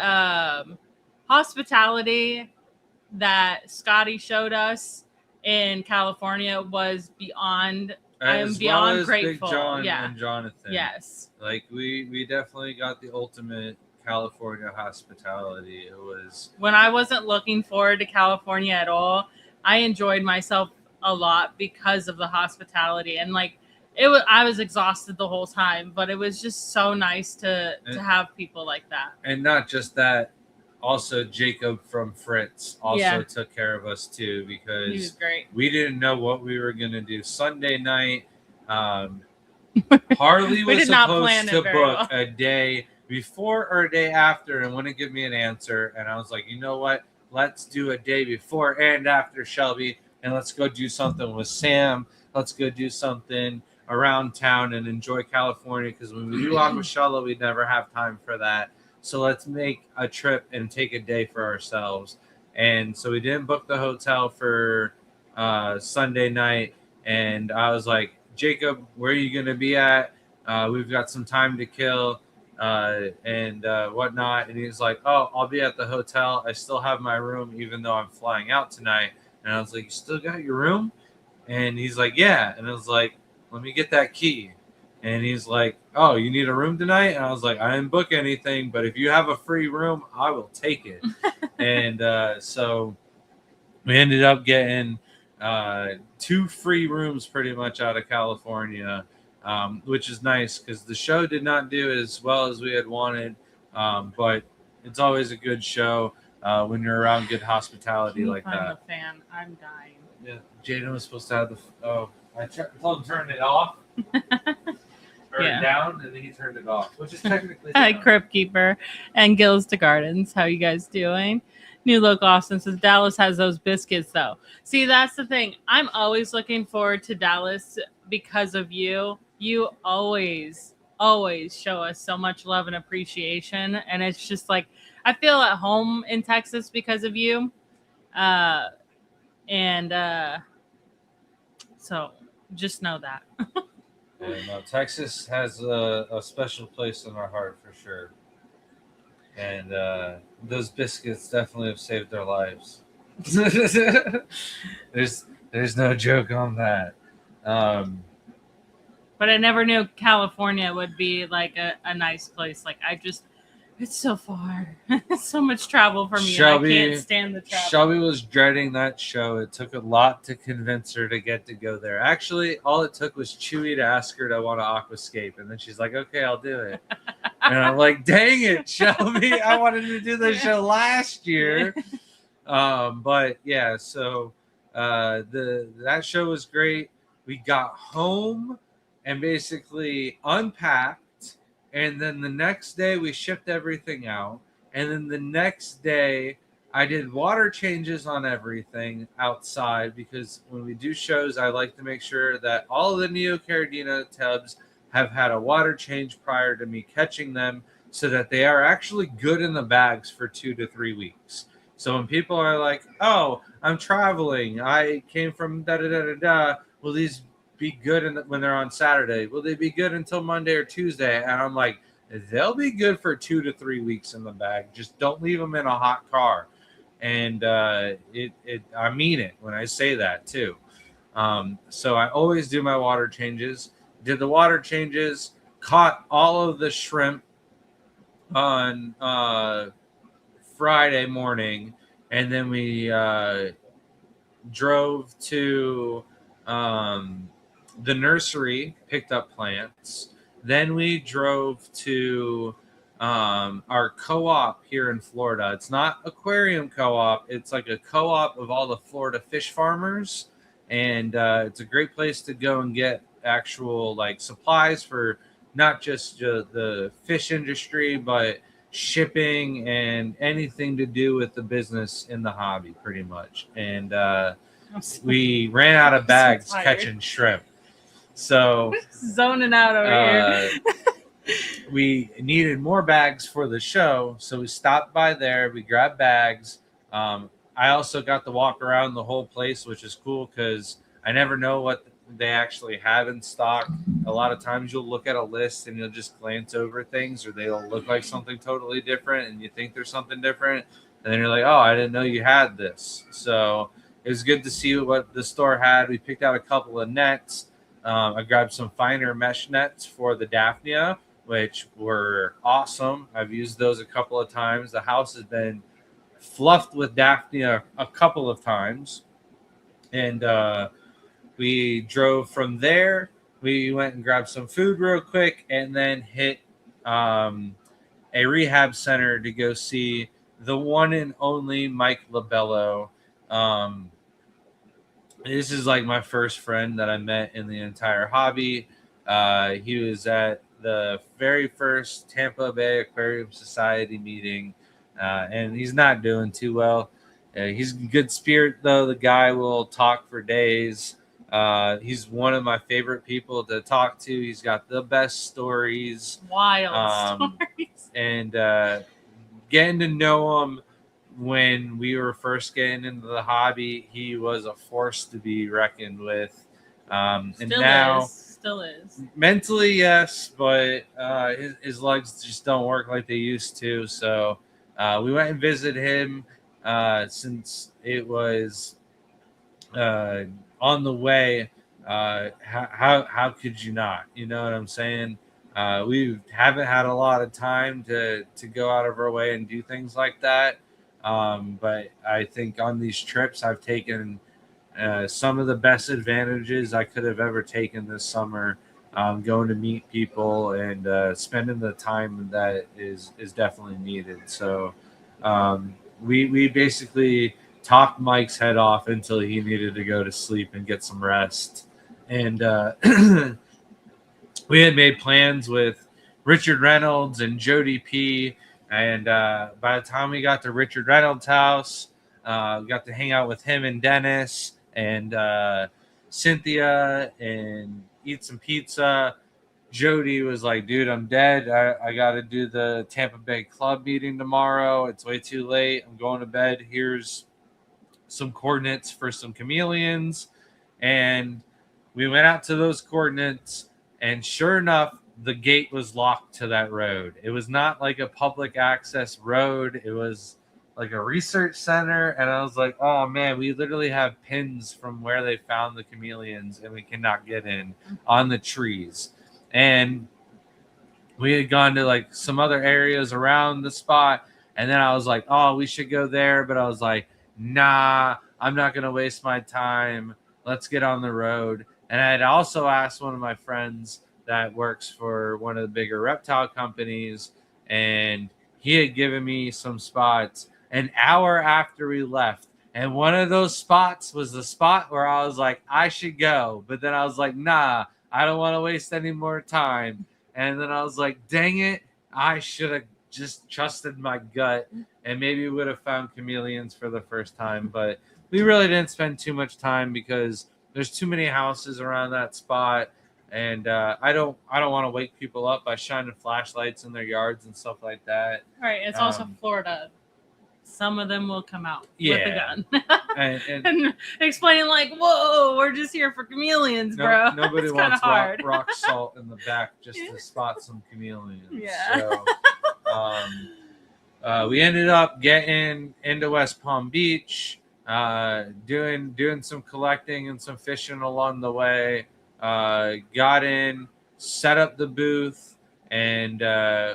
hospitality that Scotty showed us in California was beyond. I'm beyond grateful. Big John and Jonathan. Yes. Like we definitely got the ultimate California hospitality. It was when I wasn't looking forward to California at all. I enjoyed myself a lot because of the hospitality, and like I was exhausted the whole time, but it was just so nice to have people like that. And not just that, also Jacob from Fritz took care of us too, because he was great. We didn't know what we were gonna do Sunday night. Harley was supposed to book a day before or a day after and wouldn't give me an answer. And I was like, you know what? Let's do a day before and after Shelby, and let's go do something with Sam. let's go do something around town and enjoy California, because when we do Aguashala, we never have time for that. So let's make a trip and take a day for ourselves. And so we didn't book the hotel for Sunday night. And I was like, Jacob, where are you going to be at? We've got some time to kill and whatnot. And he's like, oh, I'll be at the hotel. I still have my room, even though I'm flying out tonight. And I was like, you still got your room? And he's like, yeah. And I was like, let me get that key. And he's like, oh, you need a room tonight? And I was like, I didn't book anything, but if you have a free room, I will take it. And so we ended up getting 2 free rooms pretty much out of California, which is nice because the show did not do as well as we had wanted. But it's always a good show when you're around good hospitality like that. The fan. I'm dying. Yeah, Jaden was supposed to have I told him to turn it off. Turn it down, and then he turned it off, which is technically Hi, Crypt Keeper and Gills to Gardens. How you guys doing? New Local Austin says Dallas has those biscuits, though. See, that's the thing. I'm always looking forward to Dallas because of you. You always show us so much love and appreciation. And it's just like, I feel at home in Texas because of you. So just know that. Yeah, no, Texas has a special place in our heart for sure. And those biscuits definitely have saved their lives. There's no joke on that. But I never knew California would be like a nice place. Like it's so far. It's so much travel for me. Shelby, and I can't stand the travel. Shelby was dreading that show. It took a lot to convince her to get to go there. Actually, all it took was Chewy to ask her to want to aquascape. And then she's like, okay, I'll do it. And I'm like, dang it, Shelby. I wanted to do the show last year. But yeah, so that show was great. We got home and basically unpacked. And then the next day we shipped everything out. And then the next day I did water changes on everything outside, because when we do shows, I like to make sure that all of the Neocaridina tubs have had a water change prior to me catching them, so that they are actually good in the bags for 2 to 3 weeks. So when people are like, oh, I'm traveling, I came from da-da-da-da-da, will these be good when they're on Saturday? Will they be good until Monday or Tuesday? And I'm like, they'll be good for 2 to 3 weeks in the bag. Just don't leave them in a hot car. And I mean it when I say that too. So I always do my water changes. Did the water changes, caught all of the shrimp on Friday morning, and then we drove to the nursery, picked up plants. Then we drove to our co-op here in Florida. It's not aquarium co-op. It's like a co-op of all the Florida fish farmers. And it's a great place to go and get actual like supplies for not just the fish industry, but shipping and anything to do with the business in the hobby pretty much. And we ran out of bags catching shrimp. So zoning out over here. We needed more bags for the show, so we stopped by there. We grabbed bags. I also got to walk around the whole place, which is cool because I never know what they actually have in stock. A lot of times you'll look at a list and you'll just glance over things, or they'll look like something totally different and you think there's something different. And then you're like, oh, I didn't know you had this. So it was good to see what the store had. We picked out a couple of nets. I grabbed some finer mesh nets for the Daphnia, which were awesome. I've used those a couple of times. The house has been fluffed with Daphnia a couple of times. And we drove from there. We went and grabbed some food real quick and then hit a rehab center to go see the one and only Mike Labello. This is like my first friend that I met in the entire hobby. He was at the very first Tampa Bay Aquarium Society meeting, and he's not doing too well. He's in good spirit, though. The guy will talk for days. He's one of my favorite people to talk to. He's got the best stories. Wild stories. And getting to know him when we were first getting into the hobby, he was a force to be reckoned with. And now, still is. Mentally, yes, but his legs just don't work like they used to. So we went and visited him since it was uh, on the way. How could you not? You know what I'm saying? We haven't had a lot of time to go out of our way and do things like that. But I think on these trips, I've taken some of the best advantages I could have ever taken this summer. Going to meet people and spending the time that is definitely needed. So we basically talked Mike's head off until he needed to go to sleep and get some rest. And we had made plans with Richard Reynolds and Jody P. And by the time we got to Richard Reynolds' house, we got to hang out with him and Dennis and Cynthia and eat some pizza. Jody was like, dude, I'm dead. I got to do the Tampa Bay Club meeting tomorrow. It's way too late. I'm going to bed. Here's some coordinates for some chameleons. And we went out to those coordinates. And sure enough, the gate was locked to that road. It was not like a public access road. It was like a research center. And I was like, oh, man, we literally have pins from where they found the chameleons and we cannot get in on the trees. And we had gone to like some other areas around the spot. And then I was like, oh, we should go there. But I was like, nah, I'm not going to waste my time. Let's get on the road. And I had also asked one of my friends that works for one of the bigger reptile companies, and he had given me some spots an hour after we left. And one of those spots was the spot where I was like, I should go. But then I was like, nah, I don't want to waste any more time. And then I was like, dang it, I should have just trusted my gut and maybe would have found chameleons for the first time. But we really didn't spend too much time because there's too many houses around that spot. And I don't want to wake people up by shining flashlights in their yards and stuff like that. All right, it's also Florida. Some of them will come out with a gun and explaining like, "Whoa, we're just here for chameleons, bro." Nobody wants rock salt in the back just to spot some chameleons. Yeah. So we ended up getting into West Palm Beach, doing some collecting and some fishing along the way. Got in, set up the booth, and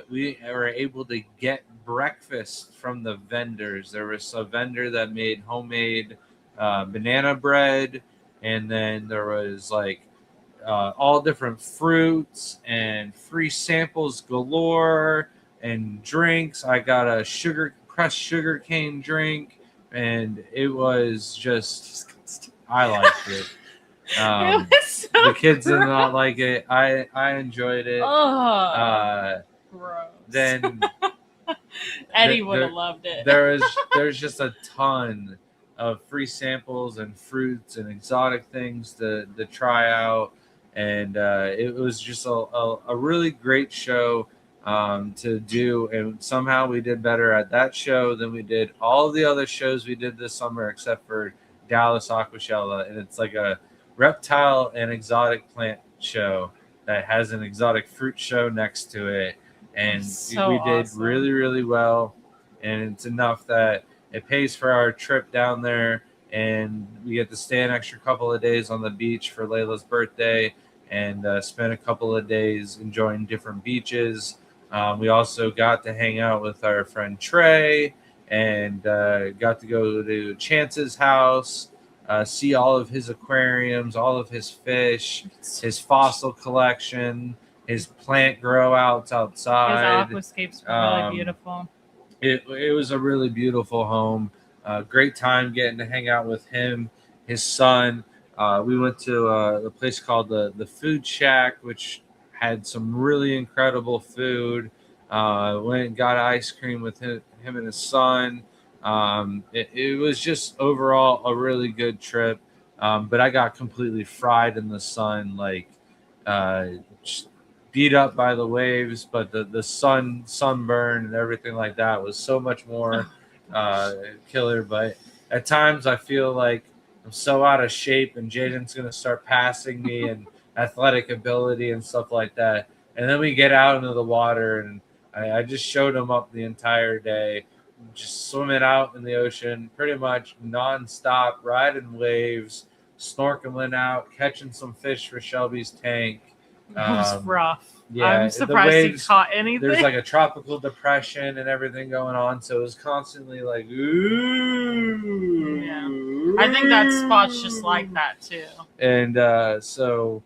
we were able to get breakfast from the vendors. There was a vendor that made homemade banana bread, and then there was like all different fruits and free samples galore and drinks. I got a pressed sugar cane drink, and it was just I liked it. It was so the kids gross. did not like it. I enjoyed it. Gross. Then Eddie would have loved it. There's just a ton of free samples and fruits and exotic things to try out, and it was just a really great show to do. And somehow we did better at that show than we did all the other shows we did this summer, except for Dallas Aquashella, and it's like a reptile and exotic plant show that has an exotic fruit show next to it. And we did really, really well. And it's enough that it pays for our trip down there. And we get to stay an extra couple of days on the beach for Layla's birthday and spend a couple of days enjoying different beaches. We also got to hang out with our friend Trey and got to go to Chance's house, see all of his aquariums, all of his fish, his fossil collection, his plant grow outs outside. His aquascapes were really beautiful. It was a really beautiful home. Great time getting to hang out with him, his son. We went to a place called the Food Shack, which had some really incredible food. Went and got ice cream with him and his son. It was just overall a really good trip. But I got completely fried in the sun, like just beat up by the waves. But the sunburn and everything like that was so much more killer. But at times I feel like I'm so out of shape, and Jaden's gonna start passing me and athletic ability and stuff like that. And then we get out into the water, and I just showed him up the entire day, just swimming out in the ocean, pretty much nonstop, riding waves, snorkeling out, catching some fish for Shelby's tank. That was rough. Yeah, I'm the surprised waves- he caught anything. There's like a tropical depression and everything going on, so it was constantly like, ooh. Yeah. I think that spot's just like that too. And so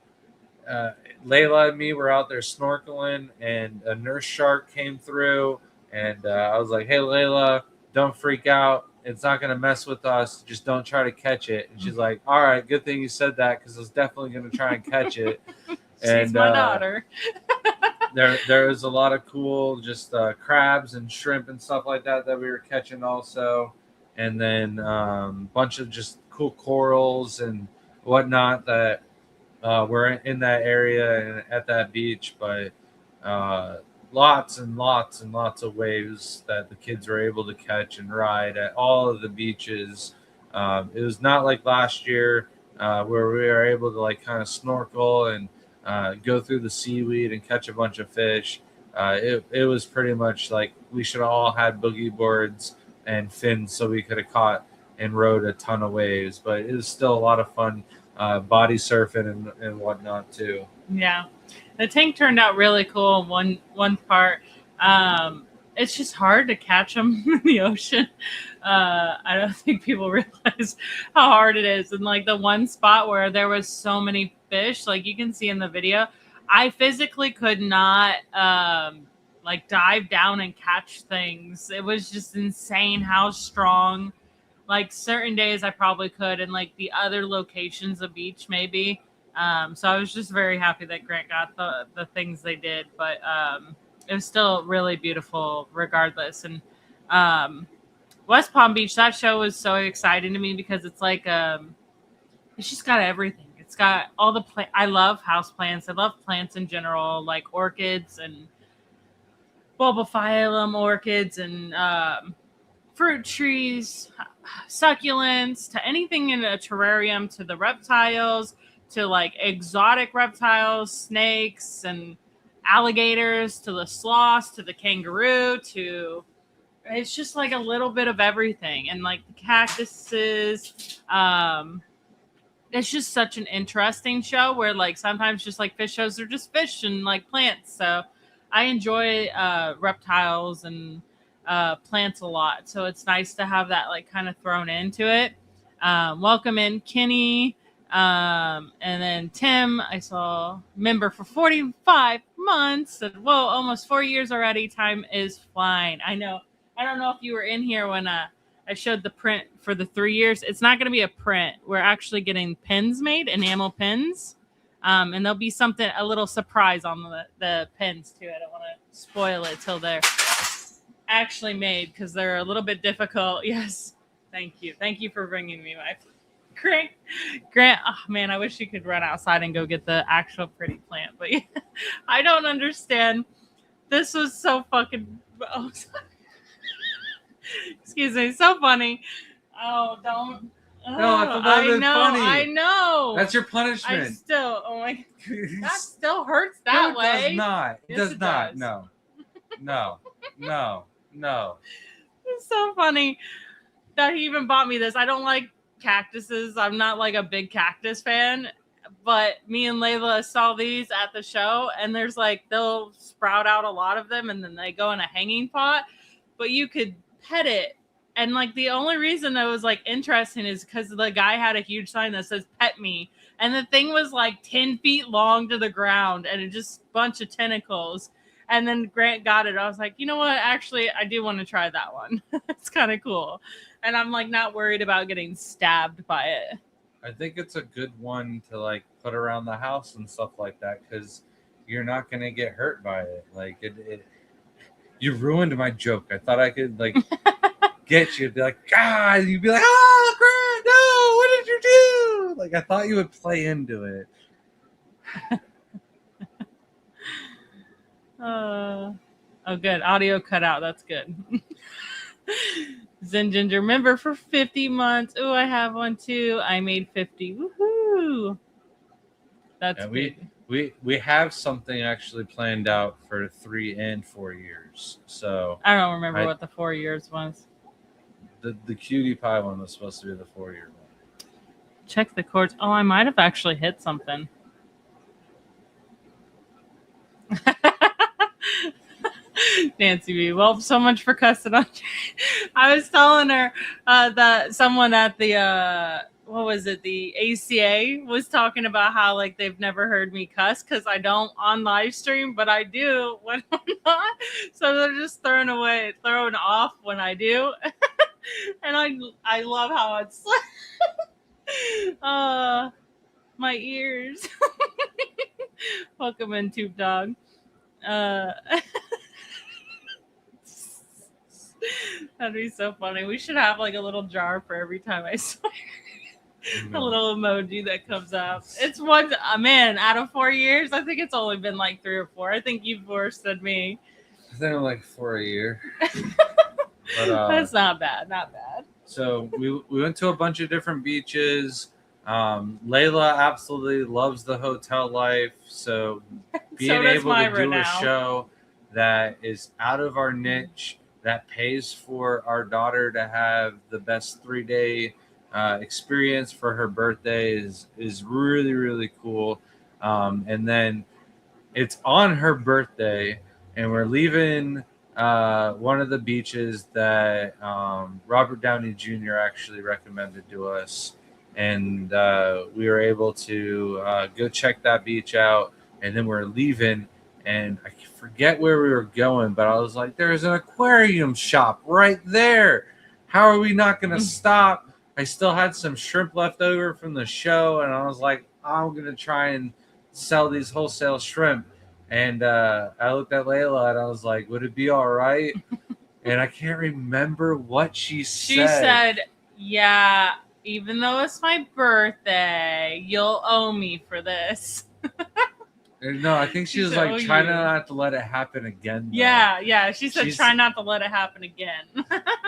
Layla and me were out there snorkeling, and a nurse shark came through, and I was like, "Hey, Layla, don't freak out. It's not gonna mess with us. Just don't try to catch it." And she's like, "All right, good thing you said that, because I was definitely gonna try and catch it." She's my daughter. there was a lot of cool just crabs and shrimp and stuff like that we were catching also, and then bunch of just cool corals and whatnot that were in that area and at that beach. But lots and lots and lots of waves that the kids were able to catch and ride at all of the beaches. It was not like last year where we were able to like kind of snorkel and go through the seaweed and catch a bunch of fish. It was pretty much like we should have all had boogie boards and fins so we could have caught and rode a ton of waves. But it was still a lot of fun body surfing and whatnot too. Yeah, the tank turned out really cool. One part, it's just hard to catch them in the ocean. I don't think people realize how hard it is. And like the one spot where there was so many fish, like you can see in the video, I physically could not like dive down and catch things. It was just insane how strong. Like certain days I probably could, and like the other locations of beach maybe. So I was just very happy that Grant got the things they did, but it was still really beautiful regardless. And West Palm Beach, that show was so exciting to me because it's like it's just got everything. It's got all the I love house plants. I love plants in general, like orchids and bulbophyllum orchids and fruit trees, succulents, to anything in a terrarium, to the reptiles, to like exotic reptiles, snakes and alligators, to the sloths, to the kangaroo, to it's just like a little bit of everything. And like the cactuses, it's just such an interesting show where like sometimes just like fish shows are just fish and like plants. So I enjoy reptiles and plants a lot, so it's nice to have that like kind of thrown into it. Welcome in Kenny, and then Tim. I saw member for 45 months, and whoa, almost 4 years already. Time is flying. I know. I don't know if you were in here when I showed the print for the 3 years. It's not going to be a print. We're actually getting pins made, enamel pins, and there'll be something, a little surprise on the pins too. I don't want to spoil it till they're actually made because they're a little bit difficult. Yes, thank you for bringing me my Grant. Oh man, I wish you could run outside and go get the actual pretty plant, but yeah, I don't understand. This was so fucking excuse me, so funny. Oh, don't. No, I thought that was funny. I know. That's your I punishment. still. Oh my. That still hurts that No, way. It does not. It Yes, does it not. does. No. It's so funny that he even bought me this. I don't like cactuses. I'm not like a big cactus fan, but me and Layla saw these at the show, and there's like they'll sprout out a lot of them, and then they go in a hanging pot. But you could pet it, and like the only reason that was like interesting is because the guy had a huge sign that says "Pet me," and the thing was like 10 feet long to the ground, and it just bunch of tentacles. And then Grant got it. I was like, you know what? Actually, I do want to try that one. It's kind of cool. And I'm like not worried about getting stabbed by it. I think it's a good one to like put around the house and stuff like that, because you're not gonna get hurt by it. Like you ruined my joke. I thought I could like get you, be like, God, you'd be like, oh, Grant, no, what did you do? Like, I thought you would play into it. Oh, good. Audio cut out. That's good. Zen Ginger member for 50 months. Oh, I have one too. I made 50. Woohoo! That's And big. we have something actually planned out for 3 and 4 years. So I don't remember what the 4 years was. the cutie pie one was supposed to be the 4-year one. Check the chords. Oh, I might have actually hit something. Nancy B. Well, so much for cussing on. I was telling her that someone at the what was it? The ACA was talking about how like they've never heard me cuss because I don't on live stream, but I do when I'm not. So they're just thrown off when I do, and I love how it's my ears. Welcome in, Tube Dog. That'd be so funny. We should have like a little jar for every time I swear. A little emoji that comes up. It's one man out of 4 years. I think it's only been like 3 or 4. I think you've worse than me. I think I'm like 4 a year. But that's not bad. Not bad. So we went to a bunch of different beaches. Layla absolutely loves the hotel life. So being able to do a show that is out of our niche, that pays for our daughter to have the best 3-day experience for her birthday is really, really cool. And then it's on her birthday, and we're leaving one of the beaches that Robert Downey Jr. actually recommended to us. And we were able to go check that beach out. And then we're leaving, and I forget where we were going, but I was like, there's an aquarium shop right there. How are we not going to stop? I still had some shrimp left over from the show, and I was like, I'm going to try and sell these wholesale shrimp. And I looked at Layla, and I was like, would it be all right? And I can't remember what she said. She said, yeah, even though it's my birthday, you'll owe me for this. No, I think she was like, try not to let it happen again. Though. Yeah. She said, try not to let it happen again.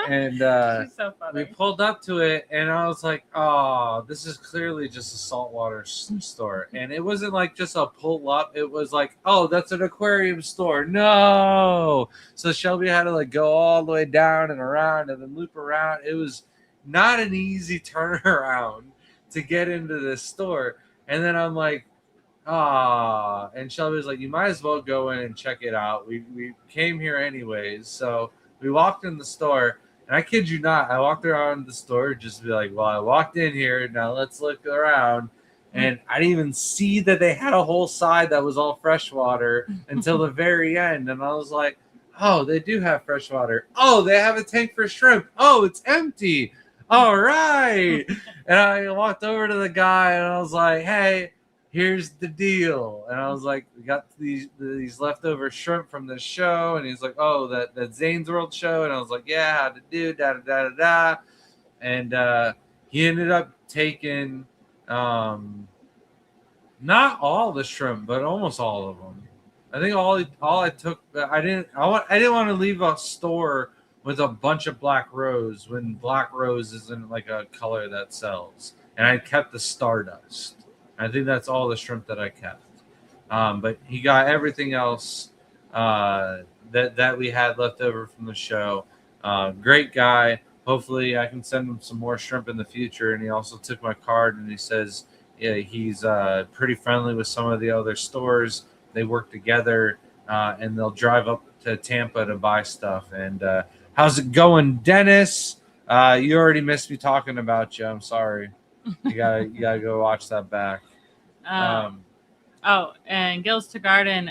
And she's so funny. We pulled up to it, and I was like, oh, this is clearly just a saltwater store. And it wasn't like just a pull up. It was like, oh, that's an aquarium store. No. So Shelby had to like go all the way down and around and then loop around. It was not an easy turnaround to get into this store. And then I'm like, and Shelby was like, you might as well go in and check it out. We came here anyways. So we walked in the store, and I kid you not, I walked around the store just to be like, well, I walked in here, now let's look around. And I didn't even see that they had a whole side that was all freshwater until the very end. And I was like, oh, they do have freshwater. Oh, they have a tank for shrimp. Oh, it's empty. All right. And I walked over to the guy, and I was like, hey, here's the deal. And I was like, we got these leftover shrimp from the show. And he's like, oh, that Zane's World show. And I was like, yeah, how to do, da. And he ended up taking not all the shrimp, but almost all of them. I think all I took, I didn't want to leave a store with a bunch of black rose when black rose isn't like a color that sells. And I kept the Stardust. I think that's all the shrimp that I kept. But he got everything else that we had left over from the show. Great guy. Hopefully I can send him some more shrimp in the future. And he also took my card, and he says he's pretty friendly with some of the other stores. They work together, and they'll drive up to Tampa to buy stuff. And how's it going, Dennis? You already missed me talking about you. I'm sorry. You gotta go watch that back. And Gills to Garden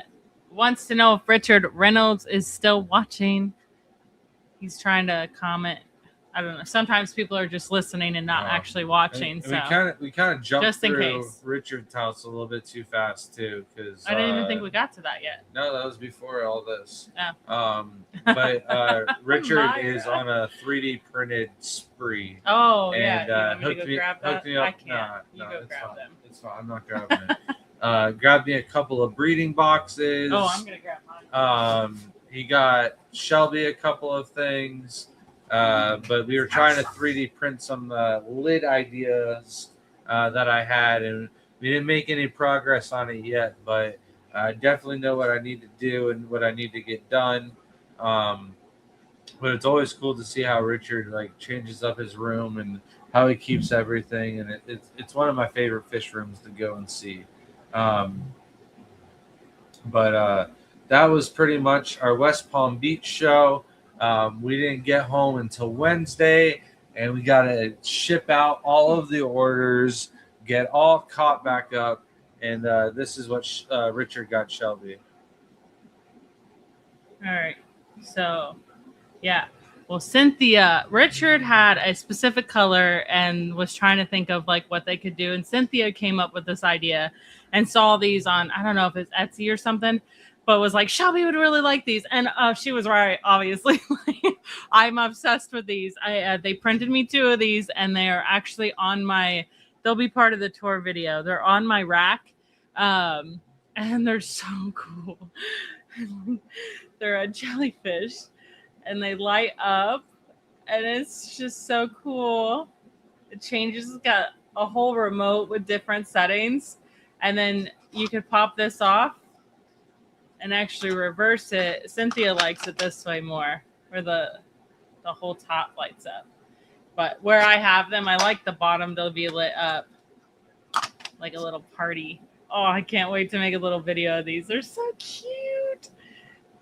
wants to know if Richard Reynolds is still watching. He's trying to comment I don't know. Sometimes people are just listening and not actually watching. And So we kind of jumped just in through case. Richard's house a little bit too fast too, because I didn't even think we got to that yet. No, that was before all this. Oh. But Richard Myra. is on a 3D printed spree. Oh And yeah, you want me to go grab that? hooked me up. I can't. You go it's grab fine. them. It's fine. I'm not grabbing it. Grabbed me a couple of breeding boxes. Oh, I'm gonna grab mine. He got Shelby a couple of things. But we were trying to 3D print some lid ideas that I had, and we didn't make any progress on it yet, but I definitely know what I need to do and what I need to get done. But it's always cool to see how Richard like changes up his room and how he keeps everything, and it's one of my favorite fish rooms to go and see. But that was pretty much our West Palm Beach show. We didn't get home until Wednesday, and we got to ship out all of the orders, get all caught back up, and this is what Richard got Shelby. All right. So, yeah. Well, Cynthia, Richard had a specific color and was trying to think of like what they could do. And Cynthia came up with this idea and saw these on, I don't know if it's Etsy or something, but was like, Shelby would really like these. And she was right, obviously. I'm obsessed with these. They printed me 2 of these, and they are actually on they'll be part of the tour video. They're on my rack, and they're so cool. They're a jellyfish, and they light up, and it's just so cool. It changes. It's got a whole remote with different settings, and then you could pop this off and actually reverse it. Cynthia likes it this way more, where the whole top lights up. But where I have them, I like the bottom to be lit up like a little party. Oh, I can't wait to make a little video of these. They're so cute.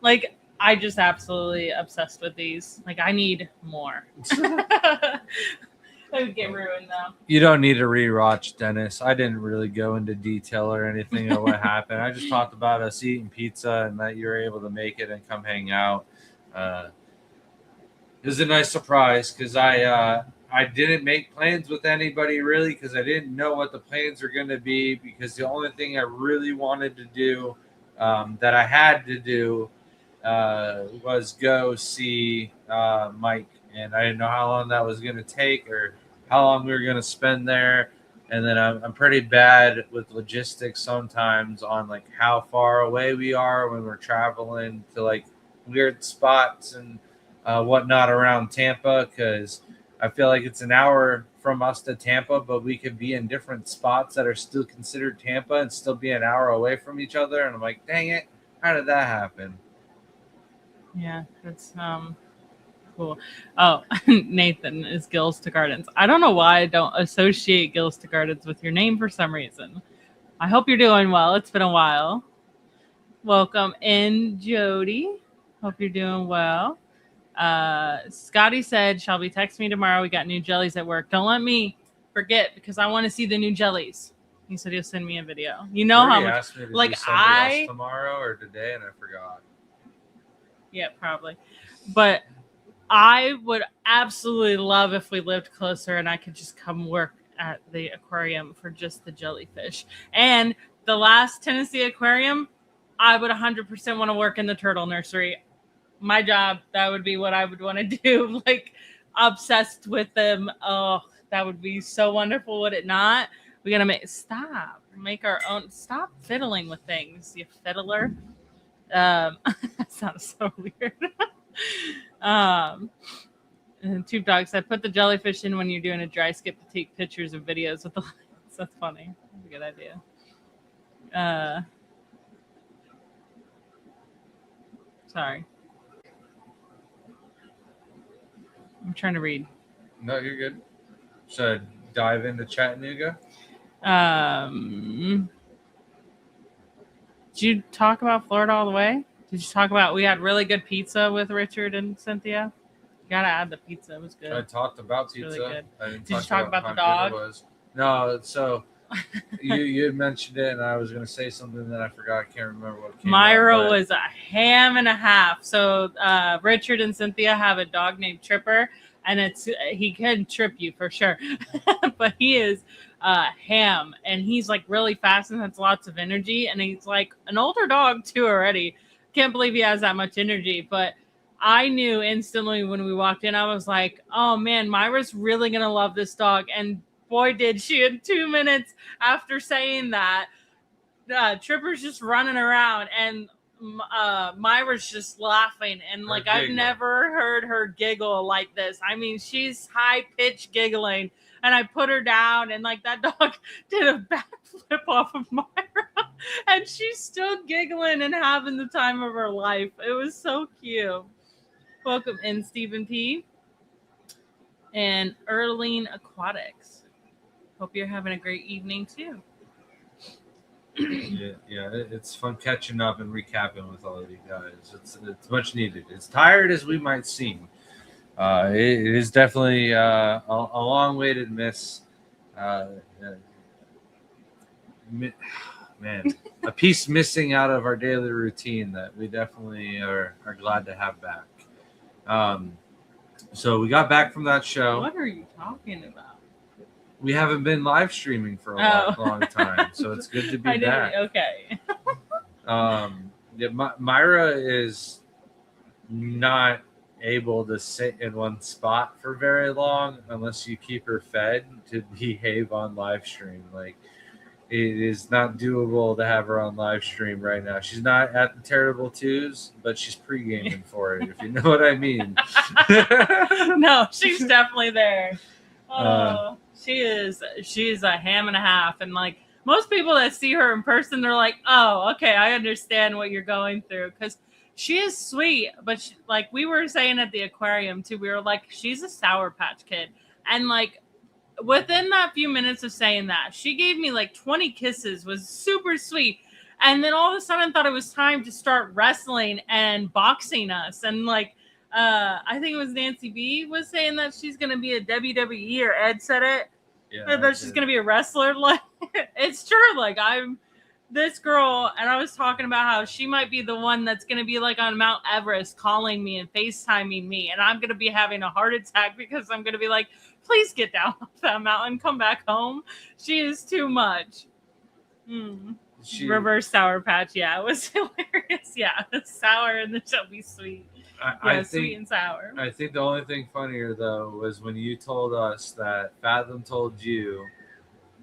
Like, I just absolutely obsessed with these. Like, I need more. They would get ruined though. You don't need to rewatch, Dennis. I didn't really go into detail or anything of what happened. I just talked about us eating pizza and that you were able to make it and come hang out. It was a nice surprise because I didn't make plans with anybody really because I didn't know what the plans were going to be, because the only thing I really wanted to do that I had to do was go see Mike. And I didn't know how long that was going to take or how long we were going to spend there. And then I'm pretty bad with logistics sometimes on like how far away we are when we're traveling to like weird spots and whatnot around Tampa, because I feel like it's an hour from us to Tampa, but we could be in different spots that are still considered Tampa and still be an hour away from each other. And I'm like, dang it, how did that happen? Yeah, that's cool. Oh, Nathan is Gills to Gardens. I don't know why I don't associate Gills to Gardens with your name for some reason. I hope you're doing well. It's been a while. Welcome in, Jody. Hope you're doing well. Scotty said, Shelby, text me tomorrow. We got new jellies at work. Don't let me forget, because I want to see the new jellies. He said he'll send me a video. You know how much, asked me to like do something else tomorrow or today, and I forgot. Yeah, probably. But I would absolutely love if we lived closer and I could just come work at the aquarium for just the jellyfish. And the last Tennessee aquarium, I would 100% want to work in the turtle nursery. My job, that would be what I would want to do. Like, obsessed with them. Oh, that would be so wonderful, would it not? We gotta make our own. Stop fiddling with things, you fiddler. That sounds so weird. And Tube Dog said, put the jellyfish in when you're doing a dry skip to take pictures of videos with the lights. That's funny. That's a good idea. Sorry. I'm trying to read. No, you're good. Should I dive into Chattanooga? Did you talk about Florida all the way? Did you talk about we had really good pizza with Richard and Cynthia? You gotta add the pizza. It was good. I talked about pizza. Really good. I didn't Did you talk about the how dog? good it was. No, so you had mentioned it, and I was going to say something that I forgot. I can't remember what came Myra out, but was a ham and a half. So Richard and Cynthia have a dog named Tripper, and he can trip you for sure. But he is ham, and he's like really fast and has lots of energy, and he's like an older dog too already. Can't believe he has that much energy. But I knew instantly when we walked in, I was like, oh man, Myra's really gonna love this dog. And boy, did she. In 2 minutes after saying that, Tripper's just running around, and Myra's just laughing, and like I've never heard her giggle like this. I mean, she's high pitched giggling, and I put her down, and like that dog did a backflip off of Myra, and she's still giggling and having the time of her life. It was so cute. Welcome in, Stephen P. and Erling Aquatics. Hope you're having a great evening too. Yeah, it's fun catching up and recapping with all of you guys. It's much needed. As tired as we might seem, it is definitely a long-waited miss. Man, a piece missing out of our daily routine that we definitely are glad to have back. So we got back from that show. What are you talking about? We haven't been live streaming for a long time, so it's good to be back. Okay. Myra is not able to sit in one spot for very long unless you keep her fed to behave on live stream. Like, it is not doable to have her on live stream right now. She's not at the Terrible Twos, but she's pre-gaming for it, if you know what I mean. No, she's definitely there. Oh, she's a ham and a half. And like most people that see her in person, they're like, oh, okay, I understand what you're going through. Because she is sweet, but she, like we were saying at the aquarium too, we were like, she's a Sour Patch Kid. And like within that few minutes of saying that, she gave me like 20 kisses, was super sweet. And then all of a sudden thought it was time to start wrestling and boxing us. And like, I think it was Nancy B was saying that she's going to be a WWE, or Ed said it. Yeah, that she's going to be a wrestler. Like, it's true. Like, I'm this girl, and I was talking about how she might be the one that's going to be like on Mount Everest calling me and FaceTiming me. And I'm going to be having a heart attack because I'm going to be like, please get down off that mountain, come back home. She is too much. Reverse Sour Patch. Yeah, it was hilarious. Yeah, sour and then she'll be sweet. I think, sweet and sour. I think the only thing funnier though was when you told us that Fathom told you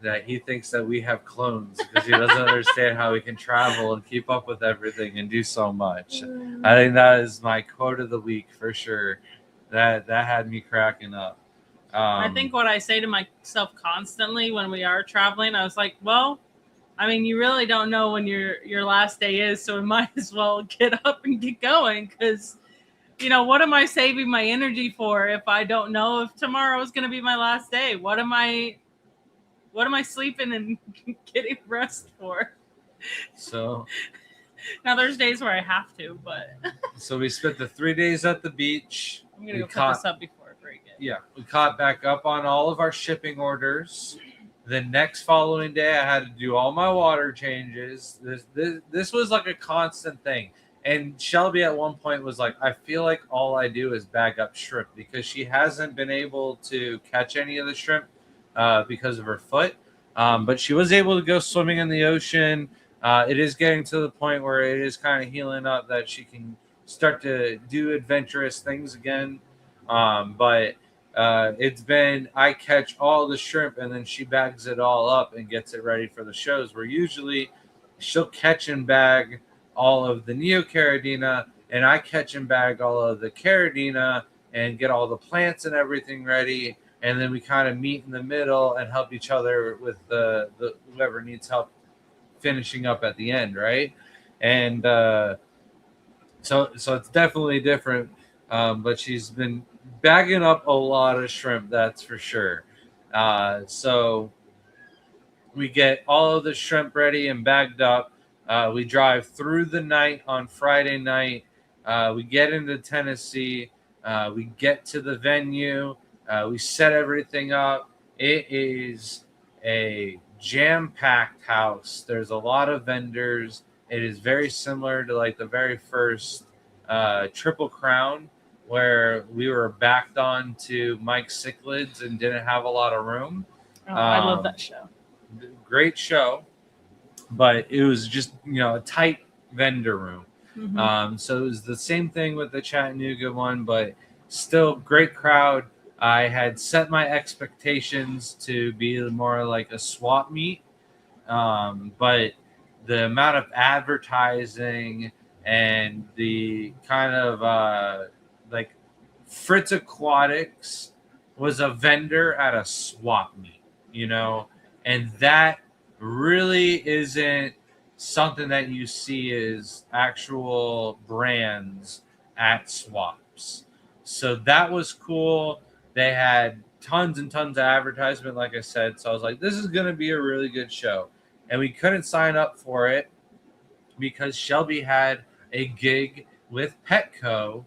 that he thinks that we have clones because he doesn't understand how we can travel and keep up with everything and do so much. I think that is my quote of the week for sure. That had me cracking up. I think what I say to myself constantly when we are traveling, I was like, well, I mean, you really don't know when your last day is, so we might as well get up and get going because, you know, what am I saving my energy for if I don't know if tomorrow is going to be my last day? What am I sleeping and getting rest for? So now there's days where I have to, but so we spent the 3 days at the beach. I'm gonna go put this up before I break it. Yeah, we caught back up on all of our shipping orders. The next following day, I had to do all my water changes. This was like a constant thing. And Shelby at one point was like, I feel like all I do is bag up shrimp because she hasn't been able to catch any of the shrimp because of her foot. But she was able to go swimming in the ocean. It is getting to the point where it is kind of healing up that she can start to do adventurous things again. But it's been, I catch all the shrimp and then she bags it all up and gets it ready for the shows, where usually she'll catch and bag all of the Neocaridina, and I catch and bag all of the Caridina and get all the plants and everything ready, and then we kind of meet in the middle and help each other with the whoever needs help finishing up at the end, right? And so it's definitely different, but she's been bagging up a lot of shrimp, that's for sure. So we get all of the shrimp ready and bagged up. We drive through the night on Friday night. We get into Tennessee. We get to the venue. We set everything up. It is a jam-packed house. There's a lot of vendors. It is very similar to like the very first Triple Crown where we were backed on to Mike Cichlids and didn't have a lot of room. Oh, I love Um, that show. Great show, but it was just a tight vendor room. Mhm. So it was the same thing with the Chattanooga one, but still great crowd. I had set my expectations to be more like a swap meet, but the amount of advertising and the kind of like Fritz Aquatics was a vendor at a swap meet, and that really isn't something that you see as actual brands at swaps. So that was cool. They had tons and tons of advertisement, like I said. So I was like, this is going to be a really good show. And we couldn't sign up for it because Shelby had a gig with Petco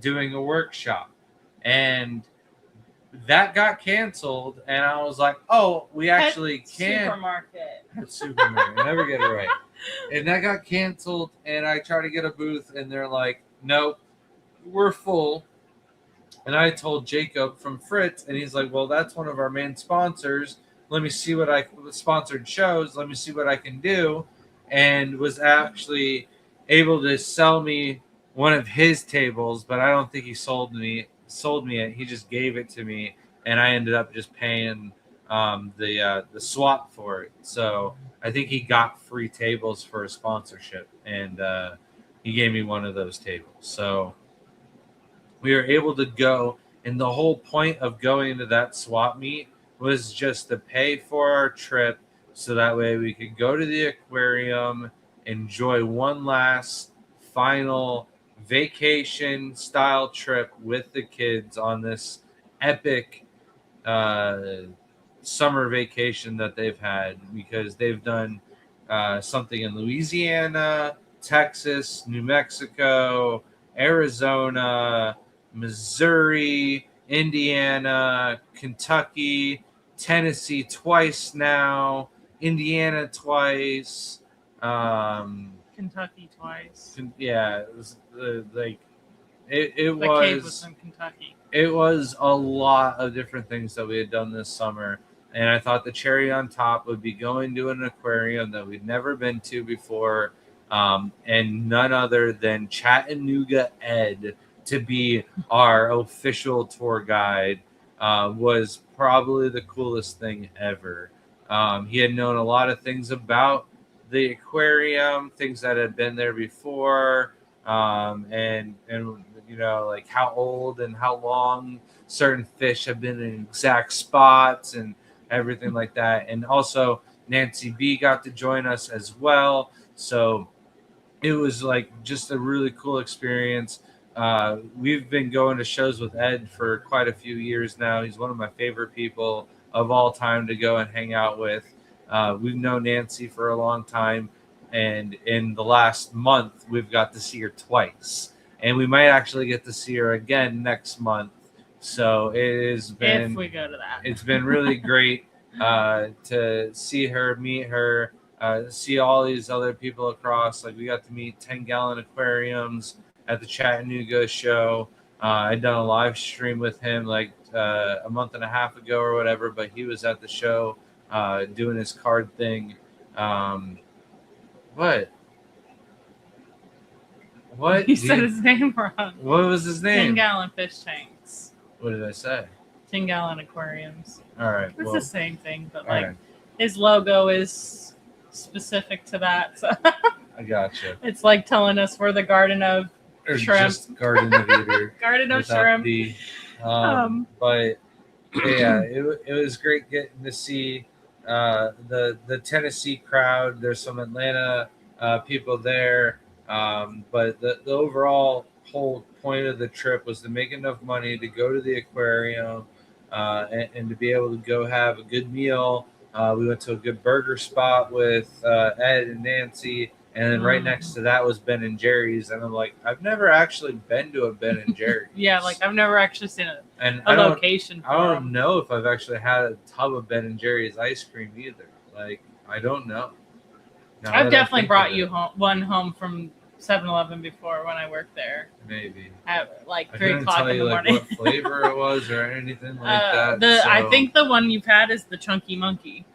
doing a workshop. And that got canceled. And I was like, oh, we actually can't. Supermarket. Supermarket. Never get it right. And that got canceled. And I tried to get a booth, and they're like, nope, we're full. And I told Jacob from Fritz, and he's like, well, that's one of our main sponsors. Let me see what I sponsored shows. Let me see what I can do. And was actually able to sell me one of his tables, but I don't think he sold me it. He just gave it to me, and I ended up just paying the swap for it. So I think he got free tables for a sponsorship, and he gave me one of those tables. So we were able to go, and the whole point of going to that swap meet was just to pay for our trip so that way we could go to the aquarium, enjoy one last final vacation style trip with the kids on this epic summer vacation that they've had, because they've done something in Louisiana, Texas, New Mexico, Arizona, Missouri, Indiana, Kentucky, Tennessee twice now, Indiana twice. Kentucky twice. Yeah, it was like it The cave was in Kentucky. it was a lot of different things that we had done this summer. And I thought the cherry on top would be going to an aquarium that we'd never been to before, and none other than Chattanooga Ed to be our official tour guide was probably the coolest thing ever. He had known a lot of things about the aquarium, things that had been there before, and like how old and how long certain fish have been in exact spots and everything like that. And also Nancy B got to join us as well, so it was like just a really cool experience. We've been going to shows with Ed for quite a few years now. He's one of my favorite people of all time to go and hang out with. We've known Nancy for a long time, and in the last month we've got to see her twice, and we might actually get to see her again next month. So it has been, if we go to that, it's been really great to see her, meet her, see all these other people across. Like we got to meet 10 Gallon Aquariums at the Chattanooga show. I'd done a live stream with him like a month and a half ago or whatever, but he was at the show doing his card thing. What? you said his name wrong. What was his name? 10-gallon fish tanks. What did I say? 10-gallon aquariums. All right. It's the same thing, but all like right. his logo is specific to that. So I gotcha. it's like telling us we're the Garden of Or Shrimp. just Garden of Eater. Garden of without Shrimp. the, but yeah, it was great getting to see the Tennessee crowd. There's some Atlanta people there, but the overall whole point of the trip was to make enough money to go to the aquarium and to be able to go have a good meal. We went to a good burger spot with Ed and Nancy, and then right next to that was Ben and Jerry's. And I'm like, I've never actually been to a Ben and Jerry's. Yeah, like I've never actually seen a I location. I don't know if I've actually had a tub of Ben and Jerry's ice cream either. Like, I don't know. Now I've that I definitely think brought of you it. one home from 7-Eleven before when I worked there Maybe. at like I 3 couldn't o'clock tell in the you like morning. what flavor it was or anything like that. I so think the one you've had is the Chunky Monkey.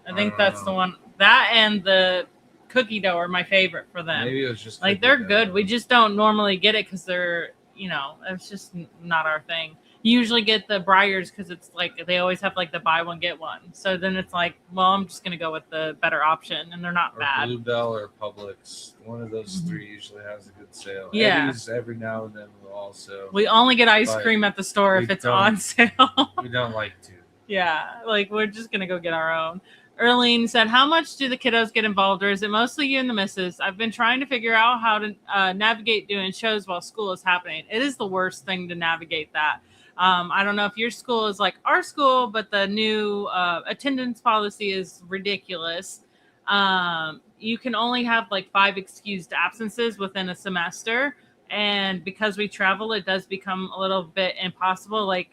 I I think don't that's the know. one. That and the cookie dough are my favorite for them. Maybe it was just Like cookie they're dough. good. We just don't normally get it because they're, it's just not our thing. You usually get the Briars because it's like they always have like the buy one get one. So then it's like, well, I'm just gonna go with the better option, and they're not or bad. Bluebell or Publix. One of those Mhm. three usually has a good sale. Yeah. Eddie's every now and then will also. We only get ice But cream at the store if we it's on sale. We don't like to. Yeah, like we're just gonna go get our own. Erlene said, "How much do the kiddos get involved, or is it mostly you and the missus? I've been trying to figure out how to navigate doing shows while school is happening. It is the worst thing to navigate that. I don't know if your school is like our school, but the new attendance policy is ridiculous. You can only have like 5 excused absences within a semester, and because we travel, it does become a little bit impossible. Like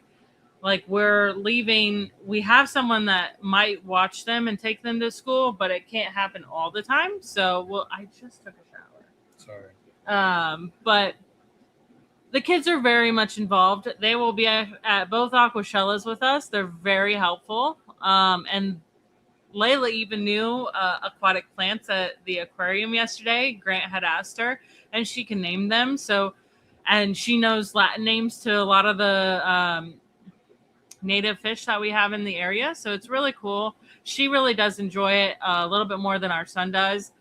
we're leaving, we have someone that might watch them and take them to school, but it can't happen all the time. So, well, I just took a shower. Sorry. But the kids are very much involved. They will be at both Aquashellas with us. They're very helpful. And Layla even knew aquatic plants at the aquarium yesterday. Grant had asked her, and she can name them. So, and she knows Latin names to a lot of the native fish that we have in the area. So it's really cool. She really does enjoy it a little bit more than our son does.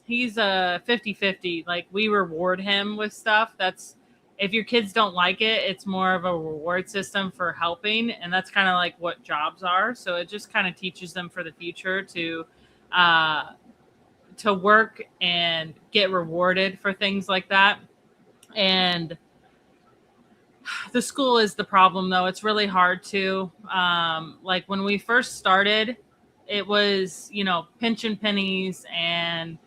He's a 50-50. Like we reward him with stuff. That's, if your kids don't like it, it's more of a reward system for helping. And that's kind of like what jobs are. So it just kind of teaches them for the future to work and get rewarded for things like that. And the school is the problem, though. It's really hard to, like when we first started, it was, pinching pennies, and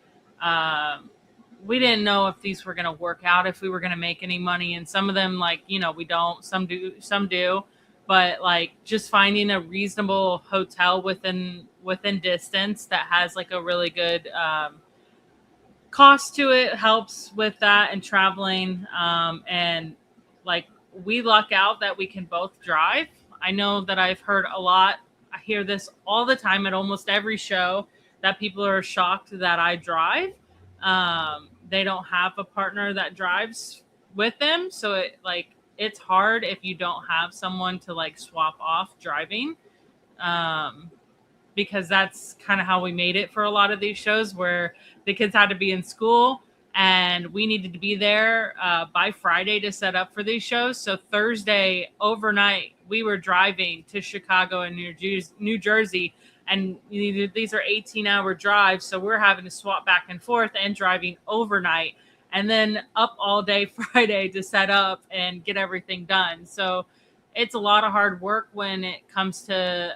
we didn't know if these were going to work out, if we were going to make any money. And some of them, like, we don't, some do, but like just finding a reasonable hotel within distance that has like a really good cost to it helps with that, and traveling. And like, we luck out that we can both drive. I know that I've heard a lot. I hear this all the time at almost every show, that people are shocked that I drive. They don't have a partner that drives with them. So it's hard if you don't have someone to like swap off driving. Because that's kind of how we made it for a lot of these shows, where the kids had to be in school and we needed to be there by Friday to set up for these shows. So Thursday overnight, we were driving to Chicago and New Jersey, and these are 18-hour drives. So we're having to swap back and forth and driving overnight, and then up all day Friday to set up and get everything done. So it's a lot of hard work when it comes to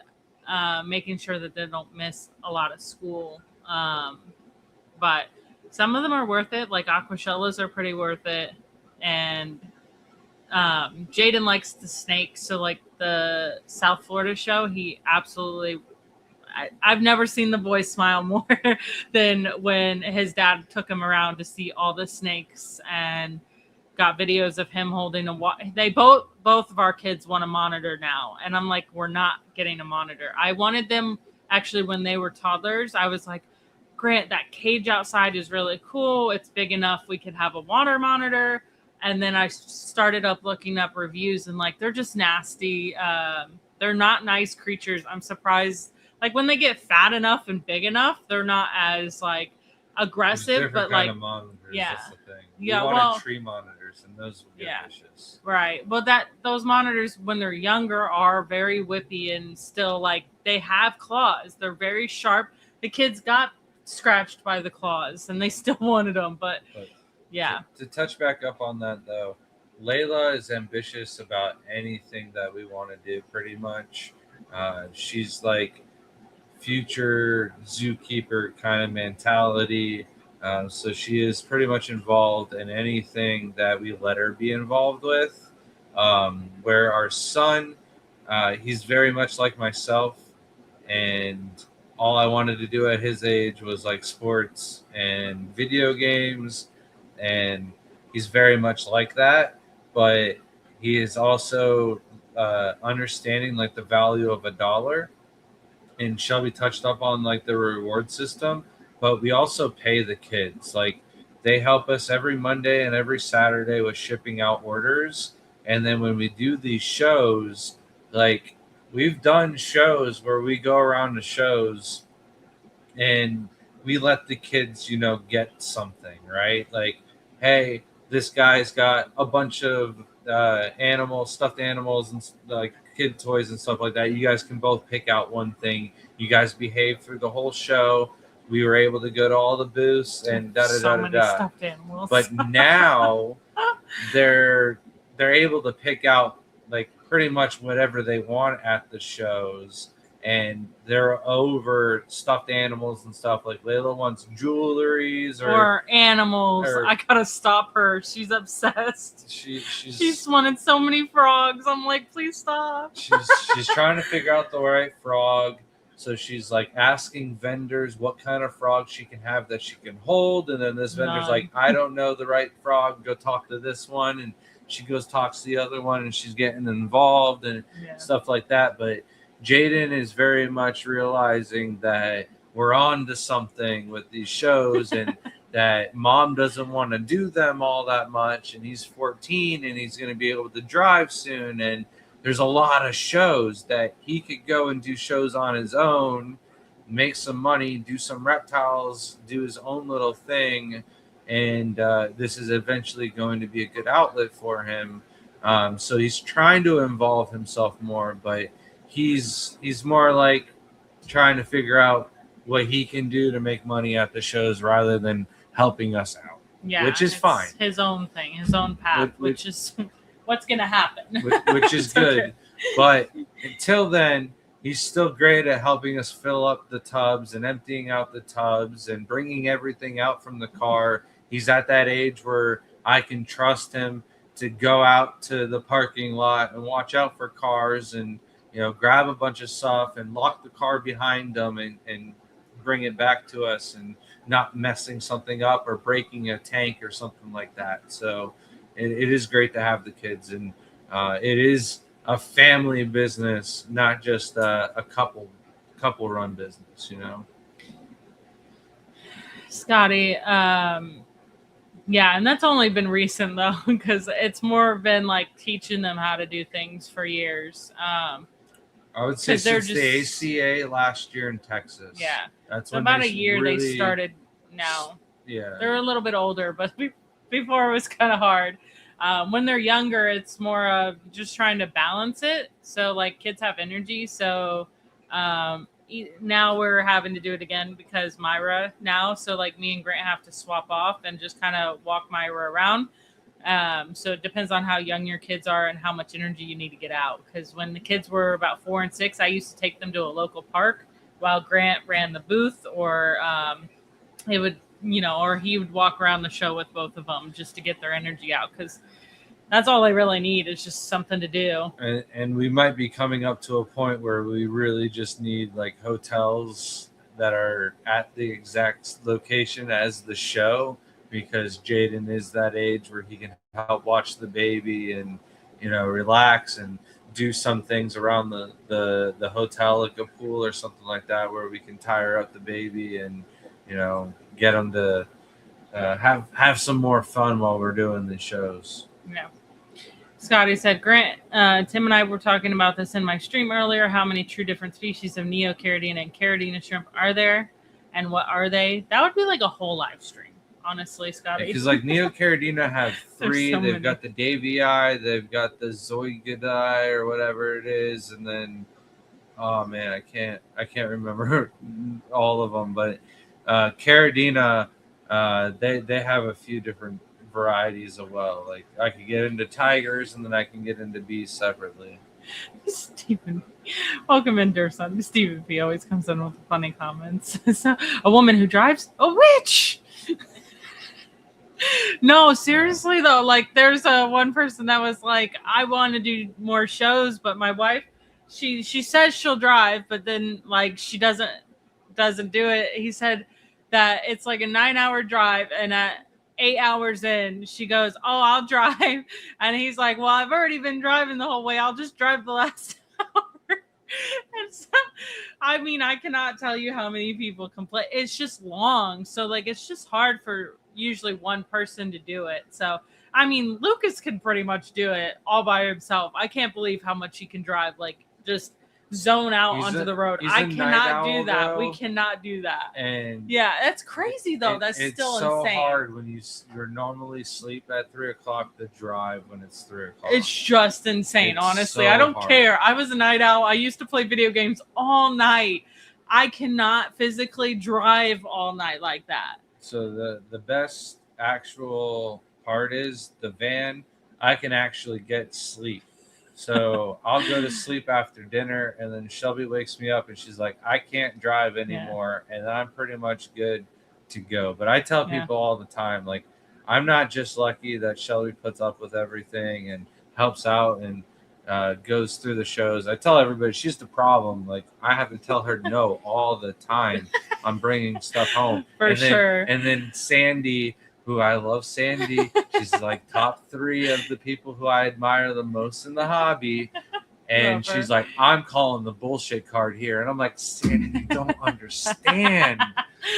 making sure that they don't miss a lot of school. But some of them are worth it. Like Aquashellas are pretty worth it. And Jaden likes the snakes. So like the South Florida show, he absolutely, I've never seen the boy smile more than when his dad took him around to see all the snakes, and got videos of him holding they both of our kids want a monitor now. And I'm like, we're not getting a monitor. I wanted them actually when they were toddlers. I was like, Grant, that cage outside is really cool. It's big enough we could have a water monitor. And then I started looking up reviews, and like, they're just nasty. They're not nice creatures. I'm surprised. Like when they get fat enough and big enough, they're not as like aggressive, but like, yeah, that's the thing. Yeah, we well, wanted tree monitors, and those will get vicious. Right. Well, those monitors when they're younger are very whippy, and still like they have claws. They're very sharp. The kids got scratched by the claws, and they still wanted them. But yeah. To touch back up on that though, Layla is ambitious about anything that we want to do. Pretty much, she's like future zookeeper kind of mentality. So she is pretty much involved in anything that we let her be involved with. Where our son, he's very much like myself, and all I wanted to do at his age was like sports and video games. and he's very much like that, but he is also understanding like the value of a dollar. And Shelby touched up on like the reward system, but we also pay the kids. Like they help us every Monday and every Saturday with shipping out orders. And then when we do these shows, like we've done shows where we go around the shows and we let the kids, get something, right? Like, hey, this guy's got a bunch of animals, stuffed animals, and like kid toys and stuff like that. You guys can both pick out one thing. You guys behaved through the whole show. We were able to go to all the booths and da da So da da many da. stuffed animals. But now they're able to pick out like pretty much whatever they want at the shows, and they're over stuffed animals and stuff. Like Layla wants jewelries or animals. or- I gotta stop her. She's obsessed. She's wanted so many frogs. I'm like, please stop. she's trying to figure out the right frog. So she's like asking vendors what kind of frog she can have that she can hold. And then this vendor's None. like, I don't know the right frog. Go talk to this one. And she goes, talks to the other one, and she's getting involved and Yeah. stuff like that. But Jaden is very much realizing that we're on to something with these shows and that mom doesn't want to do them all that much. And he's 14 and he's going to be able to drive soon. And there's a lot of shows that he could go and do shows on his own, make some money, do some reptiles, do his own little thing. And this is eventually going to be a good outlet for him. So he's trying to involve himself more, but he's more like trying to figure out what he can do to make money at the shows rather than helping us out. Yeah, which is it's fine. His own thing, his own path, which is what's gonna happen. which is good. Okay. But until then, he's still great at helping us fill up the tubs and emptying out the tubs and bringing everything out from the car. He's at that age where I can trust him to go out to the parking lot and watch out for cars and grab a bunch of stuff and lock the car behind them and bring it back to us and not messing something up or breaking a tank or something like that. So it is great to have the kids, and it is a family business, not just a couple run business, Scotty, yeah, and that's only been recent though, because it's more been like teaching them how to do things for years. I would say 'Cause they're since the ACA last year in Texas. Yeah, That's so when about they a year really, they started now. Yeah. They're a little bit older, but before it was kind of hard. When they're younger, it's more of just trying to balance it. So like kids have energy. So now we're having to do it again because Myra now. So like me and Grant have to swap off and just kind of walk Myra around. So it depends on how young your kids are and how much energy you need to get out. Because when the kids were about 4 and 6, I used to take them to a local park while Grant ran the booth, or it would, or he would walk around the show with both of them just to get their energy out. Because that's all they really need is just something to do. And we might be coming up to a point where we really just need like hotels that are at the exact location as the show, because Jaden is that age where he can help watch the baby and relax and do some things around the hotel, like a pool or something like that, where we can tire up the baby and get them to have some more fun while we're doing the shows. Yeah. Scotty said, Grant, Tim and I were talking about this in my stream earlier. How many true different species of Neocaridina and Caridina shrimp are there? And what are they? That would be like a whole live stream, honestly, Scotty. Because like Neocaridina have three. so They've many. got the Davii, they've got the Zoigidae or whatever it is, and then oh man, I can't remember all of them. But Caridina, they have a few different varieties as well. Like I could get into tigers, and then I can get into bees separately. Stephen, welcome in, dear son. Stephen P always comes in with funny comments. So, a woman who drives a witch. No, seriously though, like there's one person that was like, I want to do more shows, but my wife, she says she'll drive, but then like she doesn't do it. He said that it's like a 9-hour drive, and at 8 hours in, she goes, "Oh, I'll drive." And he's like, "Well, I've already been driving the whole way. I'll just drive the last hour." And so, I mean, I cannot tell you how many people complain. It's just long. So, like, it's just hard for usually one person to do it. So, I mean, Lucas can pretty much do it all by himself. I can't believe how much he can drive, like, just zone out onto the road. I cannot do that. We cannot do that. And yeah, that's crazy though. That's it's still so insane. hard when you're normally sleep at 3:00 to drive when it's 3:00. It's just insane. It's honestly, so I don't hard. care. I was a night owl. I used to play video games all night. I cannot physically drive all night like that. So the best actual part is the van. I can actually get sleep. So I'll go to sleep after dinner, and then Shelby wakes me up, and she's like, "I can't drive anymore," and I'm pretty much good to go. But I tell people all the time, like, I'm not just lucky that Shelby puts up with everything and helps out and goes through the shows. I tell everybody she's the problem. Like, I have to tell her no all the time. I'm bringing stuff home sure. And then Sandy, who I love, Sandy. She's like top 3 of the people who I admire the most in the hobby. And she's like, "I'm calling the bullshit card here." And I'm like, "Sandy, you don't understand.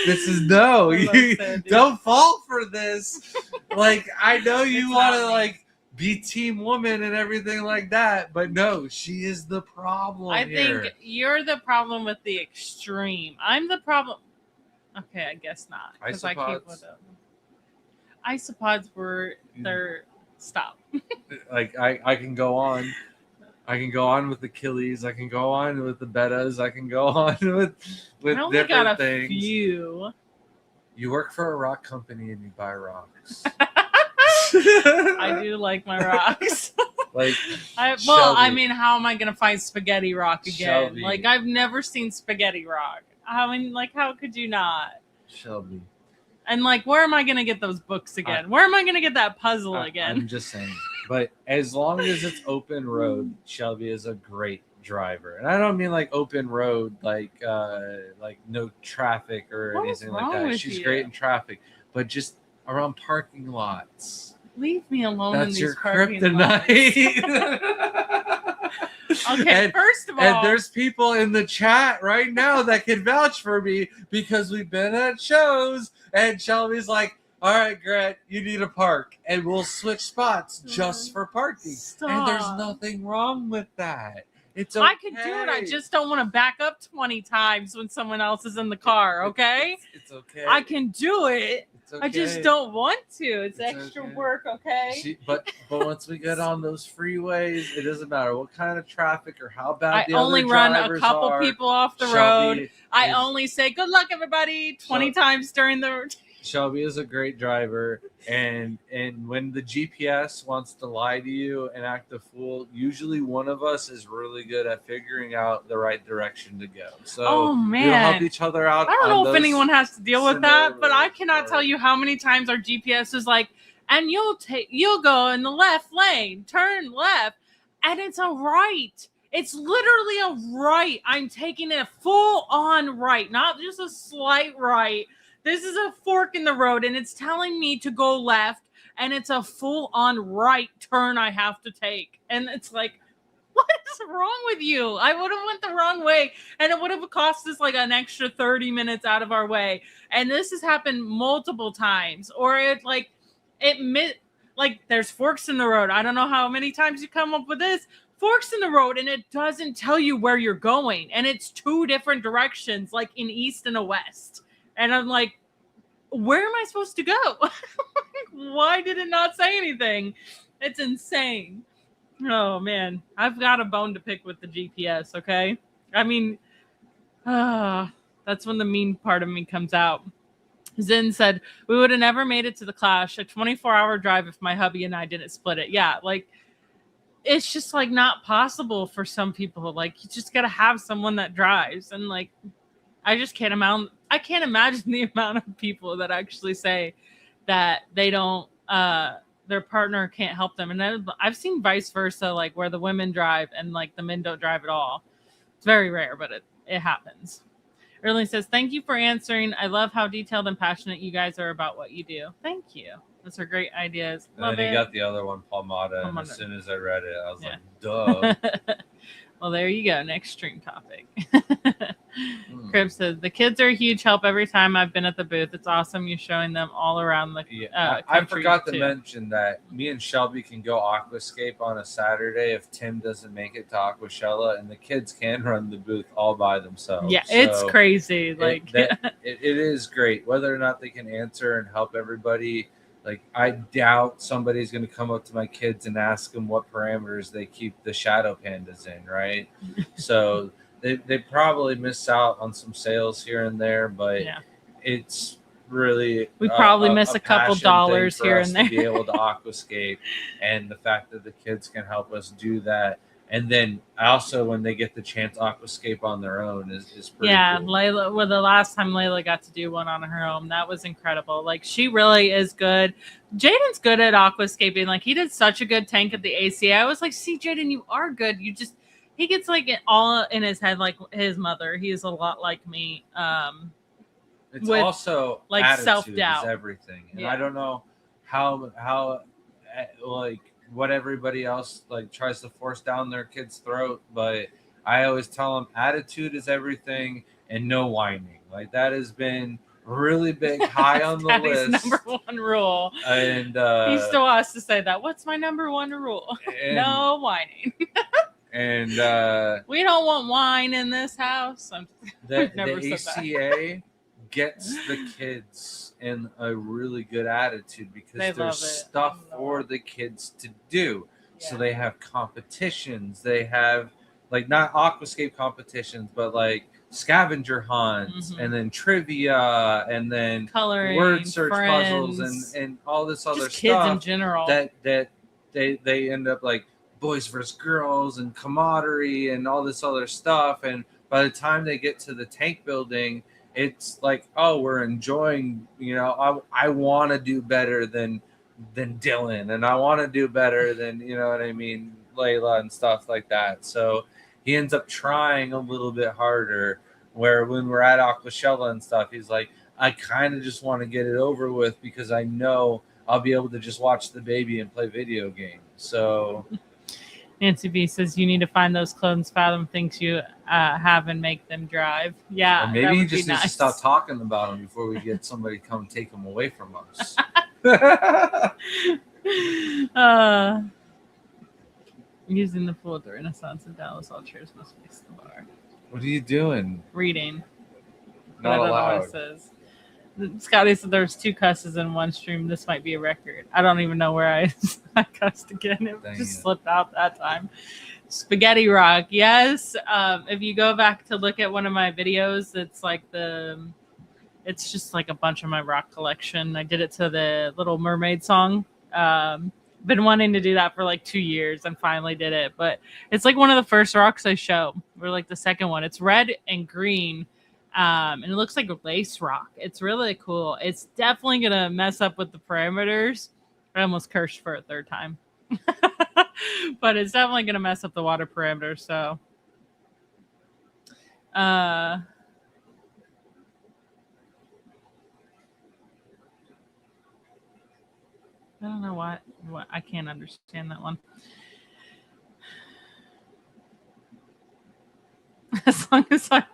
This is you don't fall for this. Like, I know you want to like be team woman and everything like that, but no, she is the problem. I think you're the problem with the extreme. I'm the problem. Okay, I guess not. Because I keep with them. Isopods were their stop. Like I can go on. I can go on with Achilles. I can go on with the betas. I can go on with I only different got a things. few. You work for a rock company and you buy rocks. I do like my rocks. Like, I mean, how am I gonna find spaghetti rock again? Shelby. Like, I've never seen spaghetti rock. I mean, like, how could you not? Shelby. And like, where am I gonna get those books again? Where am I gonna get that puzzle again? I'm just saying. But as long as it's open road, Shelby is a great driver. And I don't mean like open road, like no traffic or anything like that. She's great in traffic, but just around parking lots. Leave me alone. That's in these your parking kryptonite. Okay, first of all, and there's people in the chat right now that can vouch for me because we've been at shows and Shelby's like, "All right, Gret, you need a park," and we'll switch spots just for parking. Stop. And there's nothing wrong with that. It's okay. I could do it. I just don't want to back up 20 times when someone else is in the car. Okay, it's okay. I can do it. It's okay. I just don't want to. It's extra work. Okay. But once we get on those freeways, it doesn't matter what kind of traffic or how bad I the only other run drivers a couple are. people off the road. I only say good luck, everybody, 20 times during the. Shelby is a great driver, and when the GPS wants to lie to you and act a fool, usually one of us is really good at figuring out the right direction to go. So we'll help each other out. I don't know if anyone has to deal with that, but I cannot tell you how many times our GPS is like, and you'll go in the left lane, turn left, and it's a right. It's literally a right. I'm taking a full on right, not just a slight right. This is a fork in the road, and it's telling me to go left, and it's a full-on right turn I have to take. And it's like, what is wrong with you? I would have went the wrong way, and it would have cost us like an extra 30 minutes out of our way. And this has happened multiple times. Or there's forks in the road. I don't know how many times you come up with this. Forks in the road, and it doesn't tell you where you're going. And it's 2 different directions, like an east and a west. And I'm like, where am I supposed to go? Why did it not say anything? It's insane. Oh, man. I've got a bone to pick with the GPS, okay? I mean, that's when the mean part of me comes out. Zen said, we would have never made it to the Clash, a 24-hour drive if my hubby and I didn't split it. Yeah, like, it's just, like, not possible for some people. Like, you just got to have someone that drives. And, like, I can't imagine the amount of people that actually say that they don't, their partner can't help them. And then I've seen vice versa, like where the women drive and like the men don't drive at all. It's very rare, but it happens. Erling says, thank you for answering. I love how detailed and passionate you guys are about what you do. Thank you. Those are great ideas. And Love then he it. got the other one, Palmata. And as Palmata. soon as I read it, I was Yeah. like, duh. Well, there you go. Next stream topic. Hmm. Crib says the kids are a huge help every time I've been at the booth. It's awesome. You're showing them all around the Yeah, I country forgot to too. mention that me and Shelby can go aquascape on a Saturday if Tim doesn't make it to Aquashella, and the kids can run the booth all by themselves. Yeah, it's So crazy. Like it is great. Whether or not they can answer and help everybody, like I doubt somebody's going to come up to my kids and ask them what parameters they keep the shadow pandas in, right? So they probably miss out on some sales here and there, but yeah. it's really We probably miss a couple passion dollars thing for here us and there. to be able to aquascape, and the fact that the kids can help us do that. And then also when they get the chance to aquascape on their own is pretty Yeah, cool. Layla. Well, the last time Layla got to do one on her own, that was incredible. Like she really is good. Jaden's good at aquascaping. Like he did such a good tank at the ACA. I was like, see, Jaden, you are good. He gets like it all in his head, like his mother. He's a lot like me. It's with, also like, attitude self-doubt. is everything, and Yeah. I don't know how like what everybody else like tries to force down their kid's throat, but I always tell them attitude is everything and no whining. Like that has been really big, high on the Daddy's list. number one rule. And He still has to say that. What's my number one rule? and, No whining. And We don't want wine in this house. the never said that. ACA gets the kids in a really good attitude because They love there's it. stuff I know. for the kids to do. So Yeah. they have competitions. They have like not aquascape competitions, but like scavenger hunts, Mhm. and then trivia, and then Coloring, word search puzzles, friends, and all this other just kids stuff in general. that they end up like boys versus girls and camaraderie and all this other stuff. And by the time they get to the tank building, it's like, oh, we're enjoying, I want to do better than Dylan, and I want to do better than, what I mean, Layla and stuff like that. So he ends up trying a little bit harder, where when we're at Aquashella and stuff, he's like, I kind of just want to get it over with because I know I'll be able to just watch the baby and play video games. So Nancy B says you need to find those clones Fathom thinks you have and make them drive. Yeah, and maybe that he would just be needs to nice. stop talking about them before we get somebody to come take them away from us. Using the pool at the Renaissance in Dallas, all chairs must face the bar. What are you doing? Reading. Not I don't know allowed. what it says. Scotty said there's 2 cusses in one stream. This might be a record. I don't even know where I cussed again. It Dang just it. slipped out that time. Spaghetti Rock. Yes. If you go back to look at one of my videos, it's just like a bunch of my rock collection. I did it to the Little Mermaid song. Been wanting to do that for like 2 years and finally did it. But it's like one of the first rocks I show. Or like the second one. It's red and green. And it looks like a lace rock. It's really cool. It's definitely gonna mess up with the parameters. I almost cursed for a third time. But it's definitely gonna mess up the water parameters. So I don't know what I can't understand that one. As long as I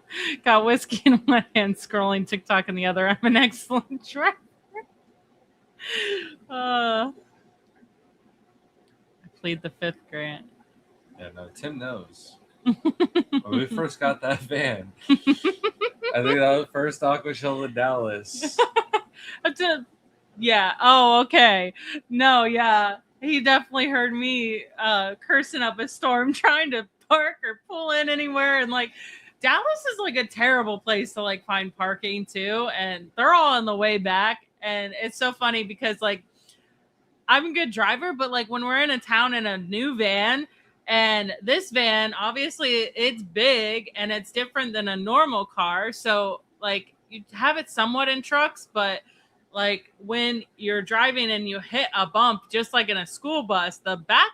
got whiskey in one hand, scrolling TikTok in the other, I'm an excellent driver. I plead the 5th grant. Yeah, no, Tim knows. When we first got that van, I think that was the first Aquashella in Dallas. Yeah. Oh, okay. No, yeah. He definitely heard me cursing up a storm trying to park or pull in anywhere. And like Dallas is like a terrible place to like find parking too. And they're all on the way back. And it's so funny because like I'm a good driver, but like when we're in a town in a new van, and this van, obviously it's big and it's different than a normal car. So like you have it somewhat in trucks, but like when you're driving and you hit a bump, just like in a school bus, the back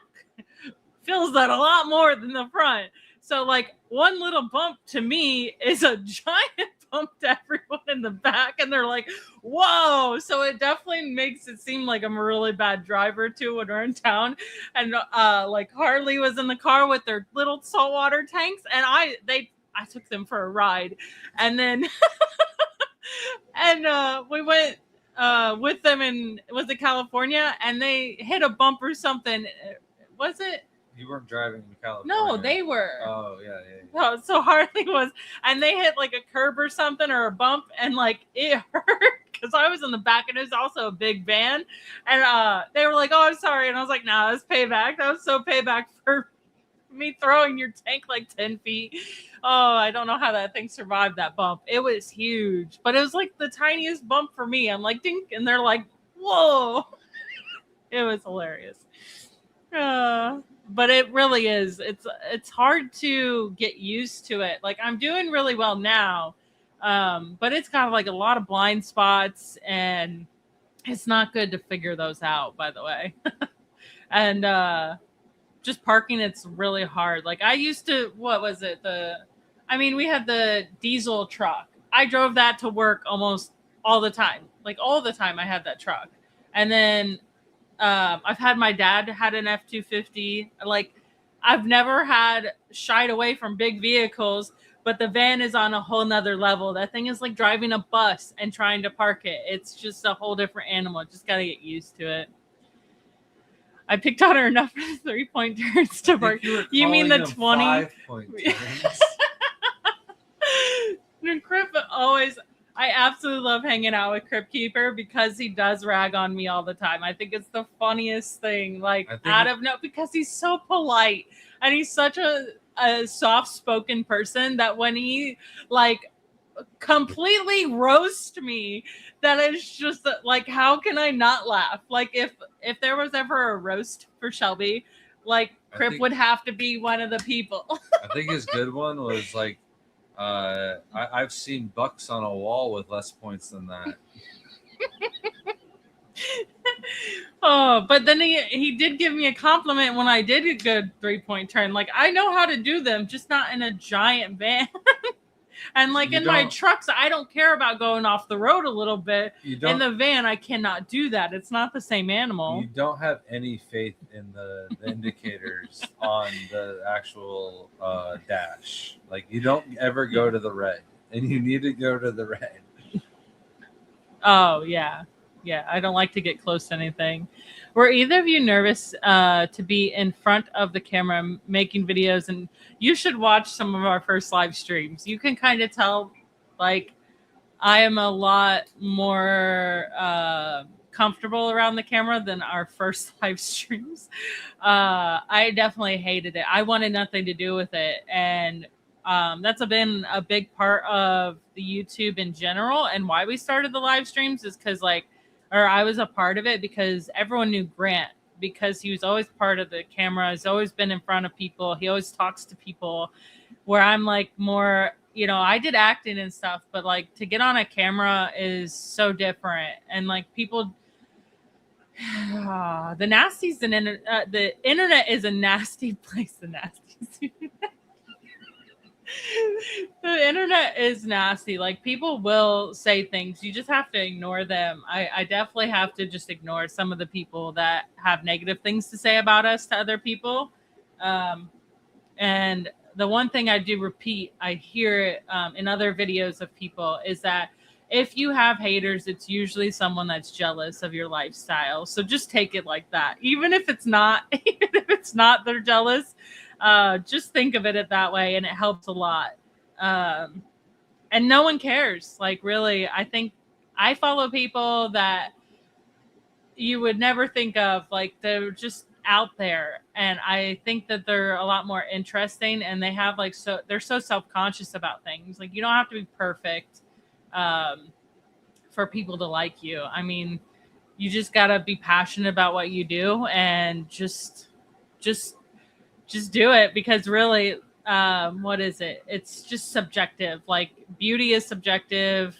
feels that a lot more than the front. So like one little bump to me is a giant bumped everyone in the back, and they're like, whoa. So it definitely makes it seem like I'm a really bad driver too when we're in town. And like Harley was in the car with their little saltwater tanks, and I took them for a ride, and then and we went with them in, was it California, and they hit a bump or something. Was it? You weren't driving in California. No, they were. Oh yeah. Oh, so Harley was, and they hit like a curb or something or a bump, and like it hurt because I was in the back, and it was also a big van, and they were like, "Oh, I'm sorry," and I was like, "Nah, that's payback. That was so payback for me throwing your tank like 10 feet. Oh, I don't know how that thing survived that bump. It was huge, but it was like the tiniest bump for me. I'm like, dink, and they're like, whoa." It was hilarious. But it really is. It's hard to get used to it. Like, I'm doing really well now, but it's got like a lot of blind spots, and it's not good to figure those out, by the way. And just parking, it's really hard. Like, I used to, what was it? We had the diesel truck. I drove that to work almost all the time. Like, all the time I had that truck. And then I've had, my dad had an F-250. Like, I've never shied away from big vehicles, but the van is on a whole nother level. That thing is like driving a bus and trying to park it. It's just a whole different animal. Just got to get used to it. I picked on her enough for the 3-point turns to work. You mean the 20? 5-point turns. Crip always, I absolutely love hanging out with Crypt Keeper because he does rag on me all the time. I think it's the funniest thing, like because he's so polite and he's such a soft-spoken person that when he like completely roast me, that is just like, how can I not laugh? Like, if there was ever a roast for Shelby, like Crip would have to be one of the people. I think his good one was like, I've seen bucks on a wall with less points than that. Oh, but then he did give me a compliment when I did a good 3-point turn. Like, I know how to do them, just not in a giant van. And like in my trucks, I don't care about going off the road a little bit. In the van, I cannot do that. It's not the same animal. You don't have any faith in the indicators on the actual dash. Like, you don't ever go to the red, and you need to go to the red. Oh, yeah. Yeah, I don't like to get close to anything. Were either of you nervous to be in front of the camera making videos? And you should watch some of our first live streams. You can kind of tell, like, I am a lot more comfortable around the camera than our first live streams. I definitely hated it. I wanted nothing to do with it. And that's been a big part of the YouTube in general. And why we started the live streams is because, like, or I was a part of it because everyone knew Grant, because he was always part of the camera. He's always been in front of people. He always talks to people, where I'm like more, I did acting and stuff, but like to get on a camera is so different. And like people, the nasties and the internet is a nasty place. The nasties. The internet is nasty. Like, people will say things. You just have to ignore them. I definitely have to just ignore some of the people that have negative things to say about us to other people. And the one thing I do repeat, I hear it in other videos of people, is that if you have haters, it's usually someone that's jealous of your lifestyle. So just take it like that. Even if it's not, they're jealous. Just think of it that way, and it helps a lot. And no one cares. Like, really, I think I follow people that you would never think of. Like, they're just out there, and I think that they're a lot more interesting, and they have like, they're so self-conscious about things. Like, you don't have to be perfect for people to like you. I mean, you just gotta be passionate about what you do, and just do it, because really, what is it? It's just subjective. Like, beauty is subjective.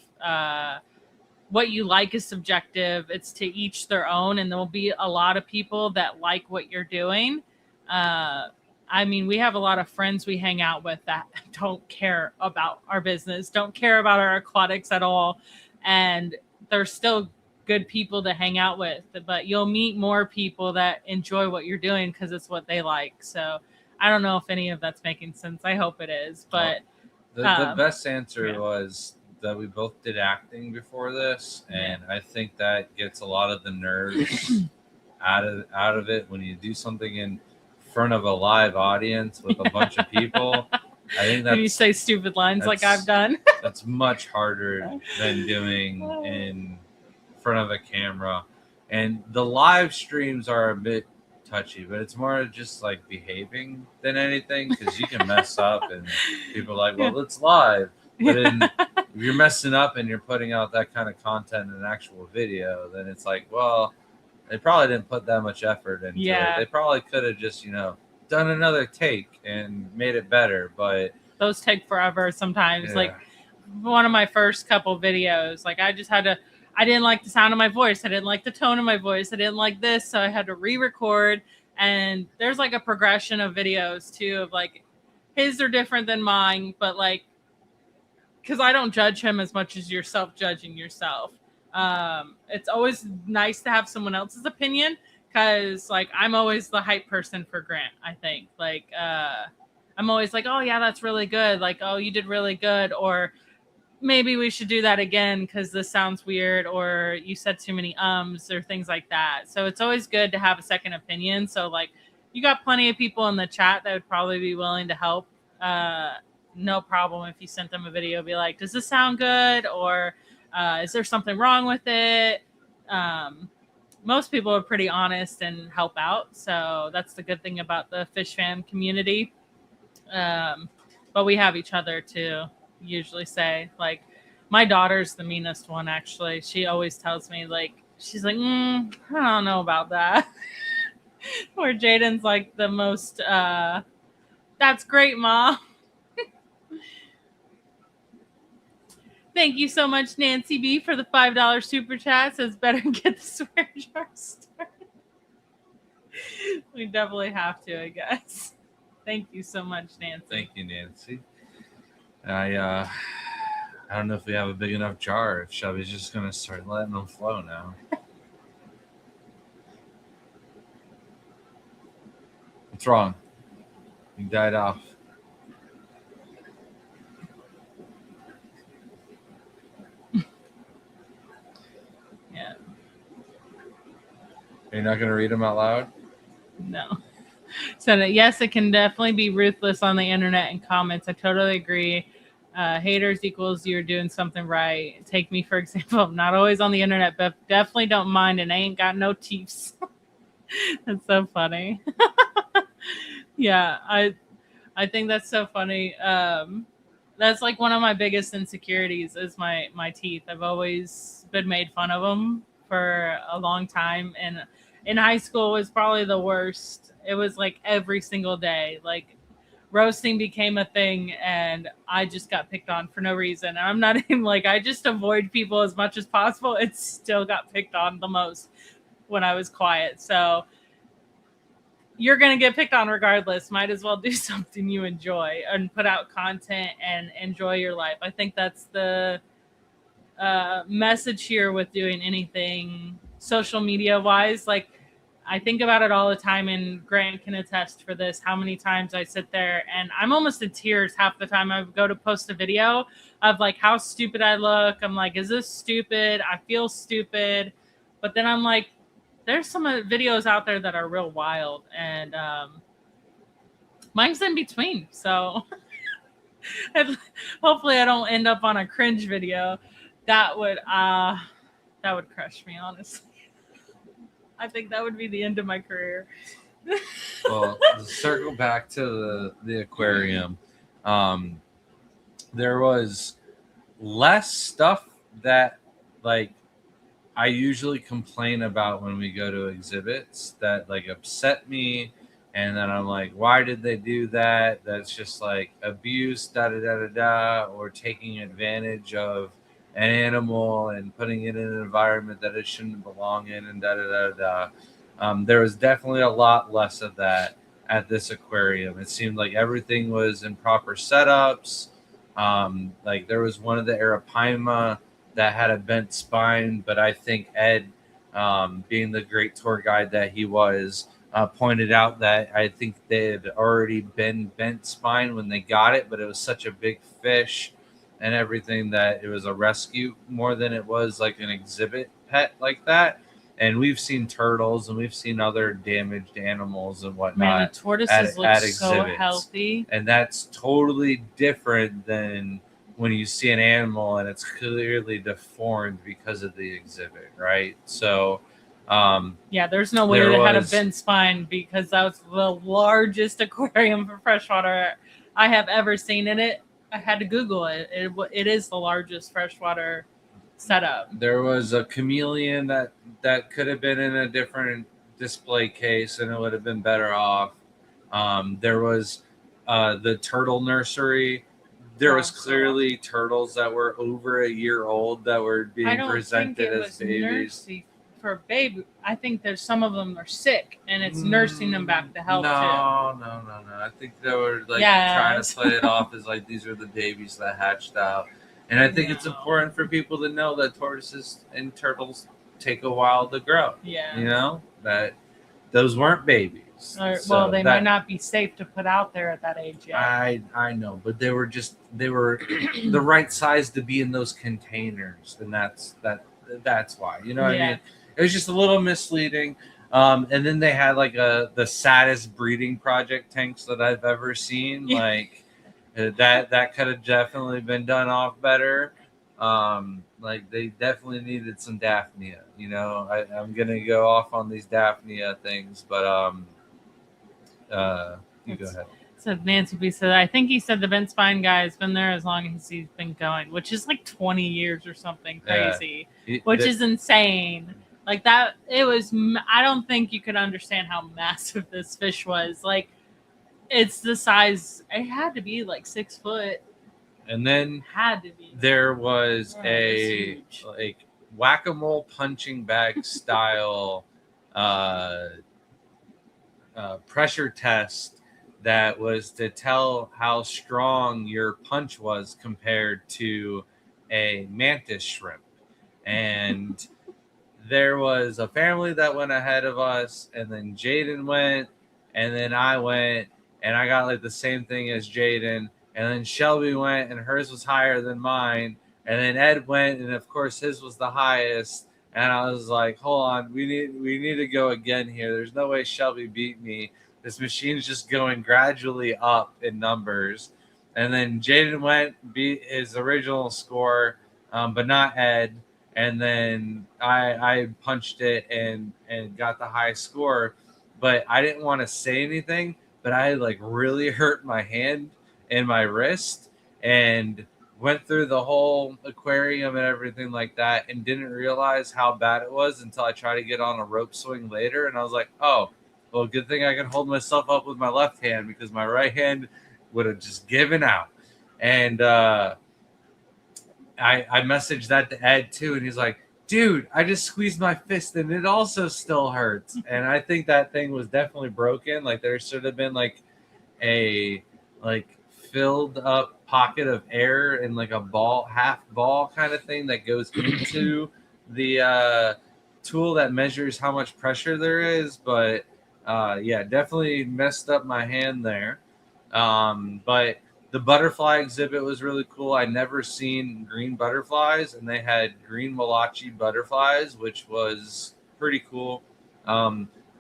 What you like is subjective. It's to each their own, and there'll be a lot of people that like what you're doing. I I mean, we have a lot of friends we hang out with that don't care about our business, don't care about our aquatics at all. And they're still good people to hang out with. But you'll meet more people that enjoy what you're doing because it's what they like. So I don't know if any of that's making sense. I hope it is. But the best answer yeah. was that we both did acting before this, and I think that gets a lot of the nerves out of it when you do something in front of a live audience with a bunch of people. I think when you say stupid lines like I've done. That's much harder than doing in front of a camera. And the live streams are a bit touchy, but it's more just like behaving than anything, because you can mess up and people are like, well, it's live. But if you're messing up and you're putting out that kind of content in an actual video, then it's like, well, they probably didn't put that much effort into it. They probably could have just, done another take and made it better. But those take forever sometimes. Like one of my first couple videos, like I didn't like the sound of my voice. I didn't like the tone of my voice. I didn't like this. So I had to re-record. And there's like a progression of videos too, of like his are different than mine, but like, because I don't judge him as much as yourself judging yourself. It's always nice to have someone else's opinion, because like I'm always the hype person for Grant. I think like I'm always like, oh yeah, that's really good. Like, oh, you did really good, or maybe we should do that again because this sounds weird, or you said too many or things like that. So it's always good to have a second opinion. So like you got plenty of people in the chat that would probably be willing to help. No problem if you sent them a video, be like, does this sound good, or is there something wrong with it? Most people are pretty honest and help out, so that's the good thing about the Fish Fam community. But we have each other to usually say, like, my daughter's the meanest one, actually. She always tells me, like, she's like, I don't know about that. Where Jaden's like the most that's great, Mom. Thank you so much, Nancy B, for the $5 super chat. Says better get the swear jar started. We definitely have to, I guess. Thank you so much, Nancy. Thank you, Nancy. I don't know if we have a big enough jar. If Shelby's just gonna start letting them flow now. What's wrong? You died off. Yeah. Are you not going to read them out loud? No. So yes, it can definitely be ruthless on the internet and comments. I totally agree. Haters equals you're doing something right. Take me, for example. I'm not always on the internet, but definitely don't mind, and I ain't got no teeth. That's so funny. Yeah, I think that's so funny. That's like one of my biggest insecurities is my teeth. I've always been made fun of them for a long time, and in high school was probably the worst. It was like every single day, like roasting became a thing, and I just got picked on for no reason. I'm not even like, I just avoid people as much as possible. It still got picked on the most when I was quiet. So you're going to get picked on regardless. Might as well do something you enjoy and put out content and enjoy your life. I think that's the message here with doing anything social media wise. Like, I think about it all the time, and Grant can attest for this, how many times I sit there and I'm almost in tears half the time I go to post a video of like how stupid I look. I'm like, is this stupid? I feel stupid. But then I'm like, there's some videos out there that are real wild, and mine's in between. So hopefully I don't end up on a cringe video. That would crush me, honestly. I think that would be the end of my career. Well, to circle back to the aquarium, there was less stuff that like I usually complain about when we go to exhibits that like upset me, and then I'm like, why did they do that? That's just like abuse, or taking advantage of an animal and putting it in an environment that it shouldn't belong in, and There was definitely a lot less of that. at this aquarium. It seemed like everything was in proper setups. Like there was one of the Arapaima that had a bent spine, but I think Ed, being the great tour guide that he was, pointed out that I think they had already been bent spine when they got it, but it was such a big fish and everything that it was a rescue more than it was like an exhibit pet like that. And we've seen turtles and we've seen other damaged animals and Man, the whatnot tortoises look at so exhibits. healthy. And that's totally different than when you see an animal and it's clearly deformed because of the exhibit, right? So, Yeah, there's no way There it had a was- bent spine because that was the largest aquarium for freshwater I have ever seen in it. I had to Google it. It is the largest freshwater setup. there was a chameleon that could have been in a different display case and it would have been better off. There was the turtle nursery. There was Also, clearly turtles that were over a year old that were I being don't think presented it as was babies. nursing for baby. I think there's some of them are sick and it's nursing them back to health too. No. I think they were like Yes. trying to play it off as like these are the babies that hatched out. And I think it's No. important for people to know that tortoises and turtles take a while to grow. Yeah. You know, that those weren't babies. Or, So well, they that- might not be safe to put out there at that age yet. I know, but they were the right size to be in those containers, and that's why. You know what I Yeah. mean? It was just a little misleading. And then they had like the saddest breeding project tanks that I've ever seen. Yeah. Like that could have definitely been done off better. Like they definitely needed some Daphnia. You know, I'm gonna go off on these Daphnia things, but you go ahead. So Nancy B said, I think he said the bent spine guy has been there as long as he's been going, which is like 20 years or something crazy, which is insane. Like that, it was, I don't think you could understand how massive this fish was. Like, it's the size, it had to be like 6 foot. And then Had to be. there was Oh, a it's huge. like whack-a-mole punching bag style pressure test that was to tell how strong your punch was compared to a mantis shrimp. And there was a family that went ahead of us, and then Jaden went, and then I went, and I got like the same thing as Jaden, and then Shelby went, and hers was higher than mine, and then Ed went, and of course his was the highest. And I was like, hold on, we need to go again here. There's no way Shelby beat me. This machine's just going gradually up in numbers. And then Jaden went, beat his original score, but not Ed. And then I punched it and got the high score. But I didn't want to say anything, but I like really hurt my hand and my wrist and went through the whole aquarium and everything like that and didn't realize how bad it was until I tried to get on a rope swing later. And I was like, oh, well, good thing I can hold myself up with my left hand because my right hand would have just given out. And I messaged that to Ed too. And he's like, dude, I just squeezed my fist and it also still hurts. And I think that thing was definitely broken. Like there should have been like a filled up pocket of air and like a ball, half ball kind of thing that goes into the tool that measures how much pressure there is. But yeah, definitely messed up my hand there. But the butterfly exhibit was really cool. I'd never seen green butterflies, and they had green Malachi butterflies, which was pretty cool.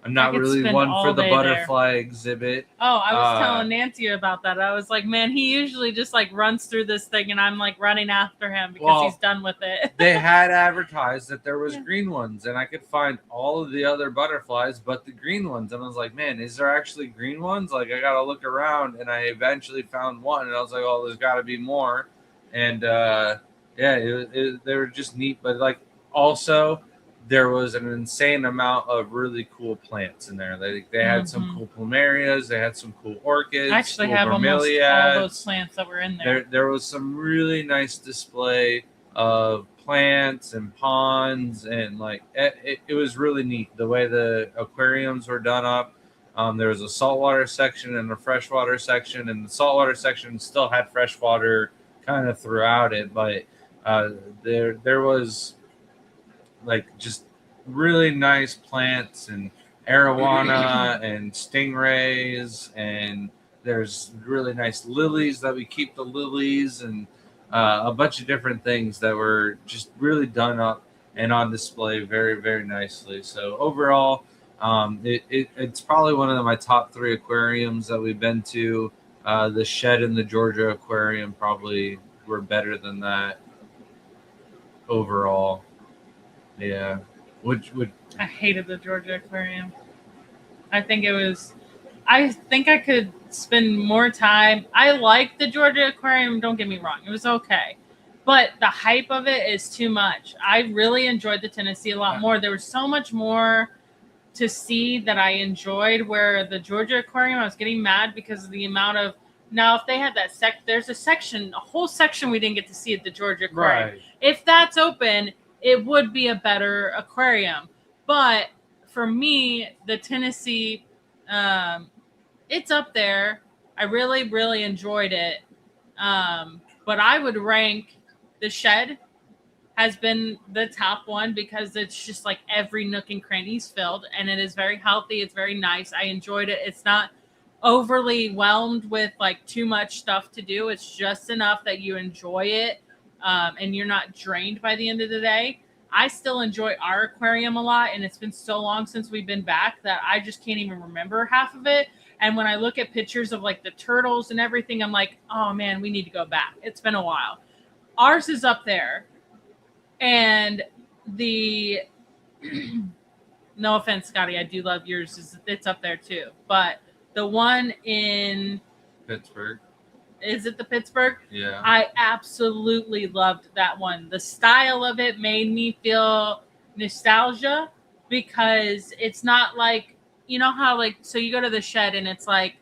I'm not could really spend one all for the day there. butterfly exhibit. Oh, I was telling Nancy about that. I was like, man, he usually just like runs through this thing and I'm like running after him because Well, he's done with it. They had advertised that there was Yeah. green ones, and I could find all of the other butterflies but the green ones. And I was like, man, is there actually green ones? Like, I got to look around, and I eventually found one, and I was like, oh, there's got to be more. And yeah, they were just neat. But like, also, there was an insane amount of really cool plants in there. They had some cool plumerias, they had some cool orchids. I actually cool have almost all bromeliads. those plants that were in there. There was some really nice display of plants and ponds, and like it was really neat the way the aquariums were done up. There was a saltwater section and a freshwater section, and the saltwater section still had freshwater kind of throughout it, but there was like just really nice plants and arowana and stingrays, and there's really nice lilies that we keep the lilies, and a bunch of different things that were just really done up and on display very, very nicely. So overall, it's probably one of my top three aquariums that we've been to. The Shed and the Georgia Aquarium probably were better than that overall. Yeah. Would I hated the Georgia Aquarium. I think I could spend more time. I like the Georgia Aquarium, don't get me wrong. It was okay. But the hype of it is too much. I really enjoyed the Tennessee a lot more. There was so much more to see that I enjoyed, where the Georgia Aquarium, I was getting mad because of the amount of, now if they had that there's a whole section we didn't get to see at the Georgia Aquarium. right. If that's open, it would be a better aquarium. But for me, the Tennessee, it's up there. I really, really enjoyed it. But I would rank the Shed has been the top one because it's just like every nook and cranny is filled, and it is very healthy. It's very nice. I enjoyed it. It's not overly whelmed with like too much stuff to do. It's just enough that you enjoy it, and you're not drained by the end of the day. I still enjoy our aquarium a lot, and it's been so long since we've been back that I just can't even remember half of it. And when I look at pictures of like the turtles and everything, I'm like, oh man, we need to go back. It's been a while. Ours is up there. And the no offense, Scotty, I do love yours. It's up there too. But the one in Pittsburgh. Is it the Pittsburgh? Yeah. I absolutely loved that one. The style of it made me feel nostalgia because it's not like, you know how like, so you go to the Shed and it's like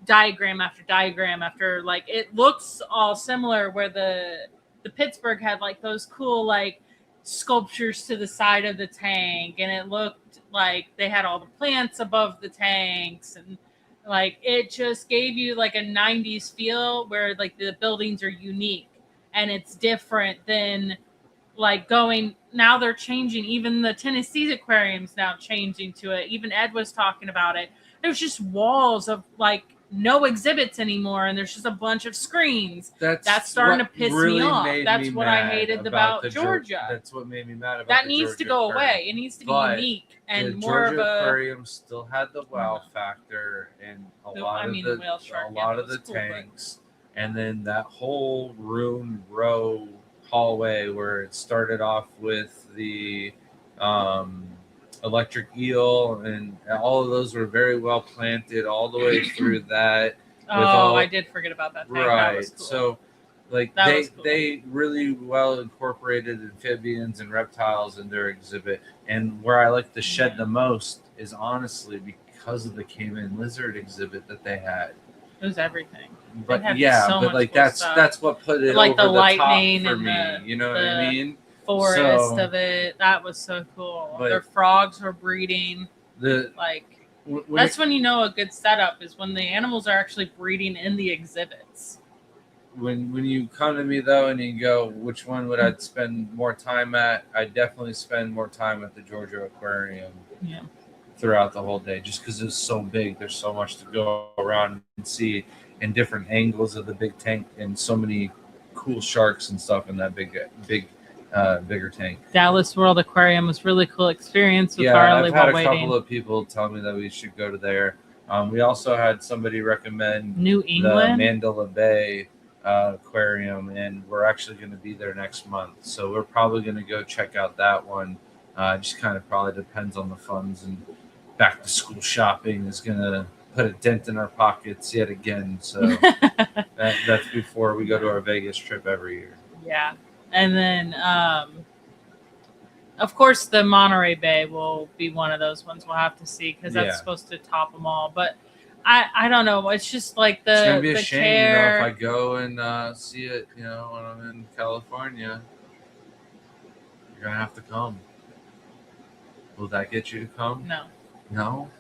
diagram after like, it looks all similar, where the Pittsburgh had like those cool like sculptures to the side of the tank, and it looked like they had all the plants above the tanks, and like it just gave you like a 90s feel where like the buildings are unique and it's different than like going, now they're changing, even the Tennessee aquarium's now changing to it. Even Ed was talking about it. There's just walls of like no exhibits anymore, and there's just a bunch of screens. That's starting to piss me off. That's what I hated about Georgia. That's what made me mad about that the needs Georgia to go aquarium. away. It needs to be But unique and the more Georgia of a aquarium still had the wow factor and a lot of the whale shark, the tanks, and then that whole row hallway where it started off with the electric eel, and all of those were very well planted all the way through that. I did forget about that. Right. That cool. So like they really well incorporated amphibians and reptiles in their exhibit. And where I like the Shed the most is honestly because of the Cayman lizard exhibit that they had. It was everything. But yeah, so but like cool that's what put it like over the the lightning top for and me. You know what I mean? Forest of it. That was so cool. Their frogs were breeding. That's when you know a good setup is when the animals are actually breeding in the exhibits. When you come to me though and you go, which one would I spend more time at? I definitely spend more time at the Georgia Aquarium. Yeah. Throughout the whole day, just because it's so big. There's so much to go around and see, in different angles of the big tank, and so many cool sharks and stuff in that bigger tank. Dallas World Aquarium was really cool experience with Harley. I've had a couple of people tell me that we should go to there. We also had somebody recommend New England, the Mandela Bay Aquarium, and we're actually going to be there next month. So we're probably going to go check out that one. Just kind of probably depends on the funds, and back to school shopping is going to put a dent in our pockets yet again. So that's before we go to our Vegas trip every year. Yeah. And then, of course, the Monterey Bay will be one of those ones we'll have to see because that's supposed to top them all. But I don't know. It's just like it's gonna be a shame, if I go and see it, when I'm in California. You're gonna have to come. Will that get you to come? No. No?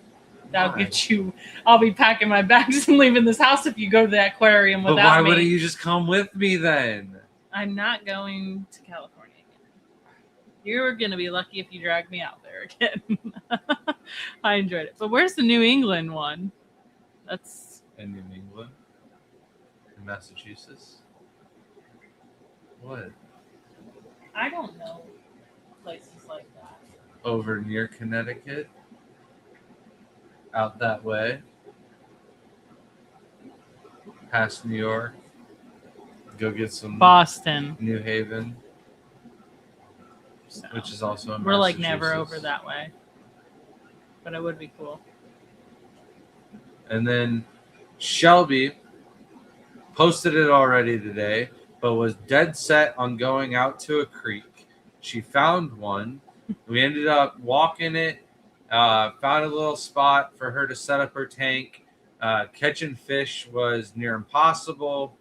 That'll Why? get you. I'll be packing my bags and leaving this house if you go to the aquarium But without why me. wouldn't you just come with me then? I'm not going to California again. You're gonna be lucky if you drag me out there again. I enjoyed it. But where's the New England one? That's In New England? In Massachusetts? What? I don't know places like that. Over near Connecticut? Out that way? Past New York? Go get some Boston. New Haven, So which is also in we're like never Massachusetts. over that way. But it would be cool. And then Shelby posted it already today, but was dead set on going out to a creek. She found one. We ended up walking it, found a little spot for her to set up her tank. Catching fish was near impossible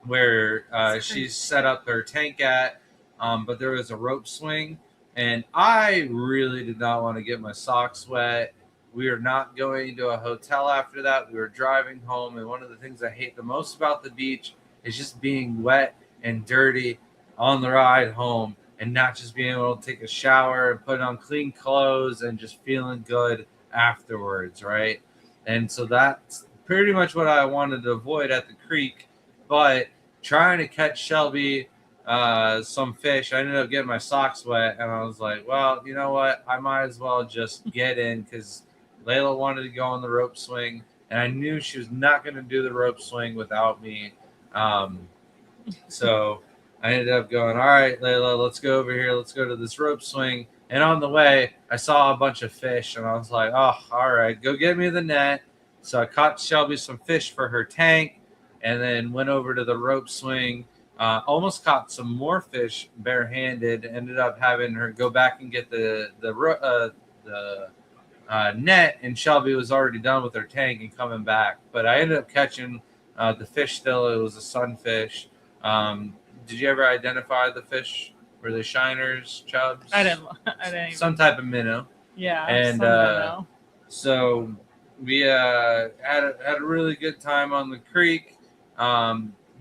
where she set up her tank at, but there was a rope swing, and I really did not want to get my socks wet. We are not going to a hotel after that. We were driving home, and one of the things I hate the most about the beach is just being wet and dirty on the ride home and not just being able to take a shower and put on clean clothes and just feeling good afterwards, right? And so that's pretty much what I wanted to avoid at the creek. But trying to catch Shelby some fish, I ended up getting my socks wet, and I was like, well, you know what? I might as well just get in because Layla wanted to go on the rope swing, and I knew she was not going to do the rope swing without me. So I ended up going, all right, Layla, let's go over here. Let's go to this rope swing. And on the way, I saw a bunch of fish, and I was like, oh, all right, go get me the net. So I caught Shelby some fish for her tank, and then went over to the rope swing. Almost caught some more fish barehanded. Ended up having her go back and get the net, and Shelby was already done with her tank and coming back. But I ended up catching the fish still. It was a sunfish. Did you ever identify the fish? Were they shiners, chubs? I didn't even, Some type of minnow. yeah. And, some minnow. So we had a really good time on the creek.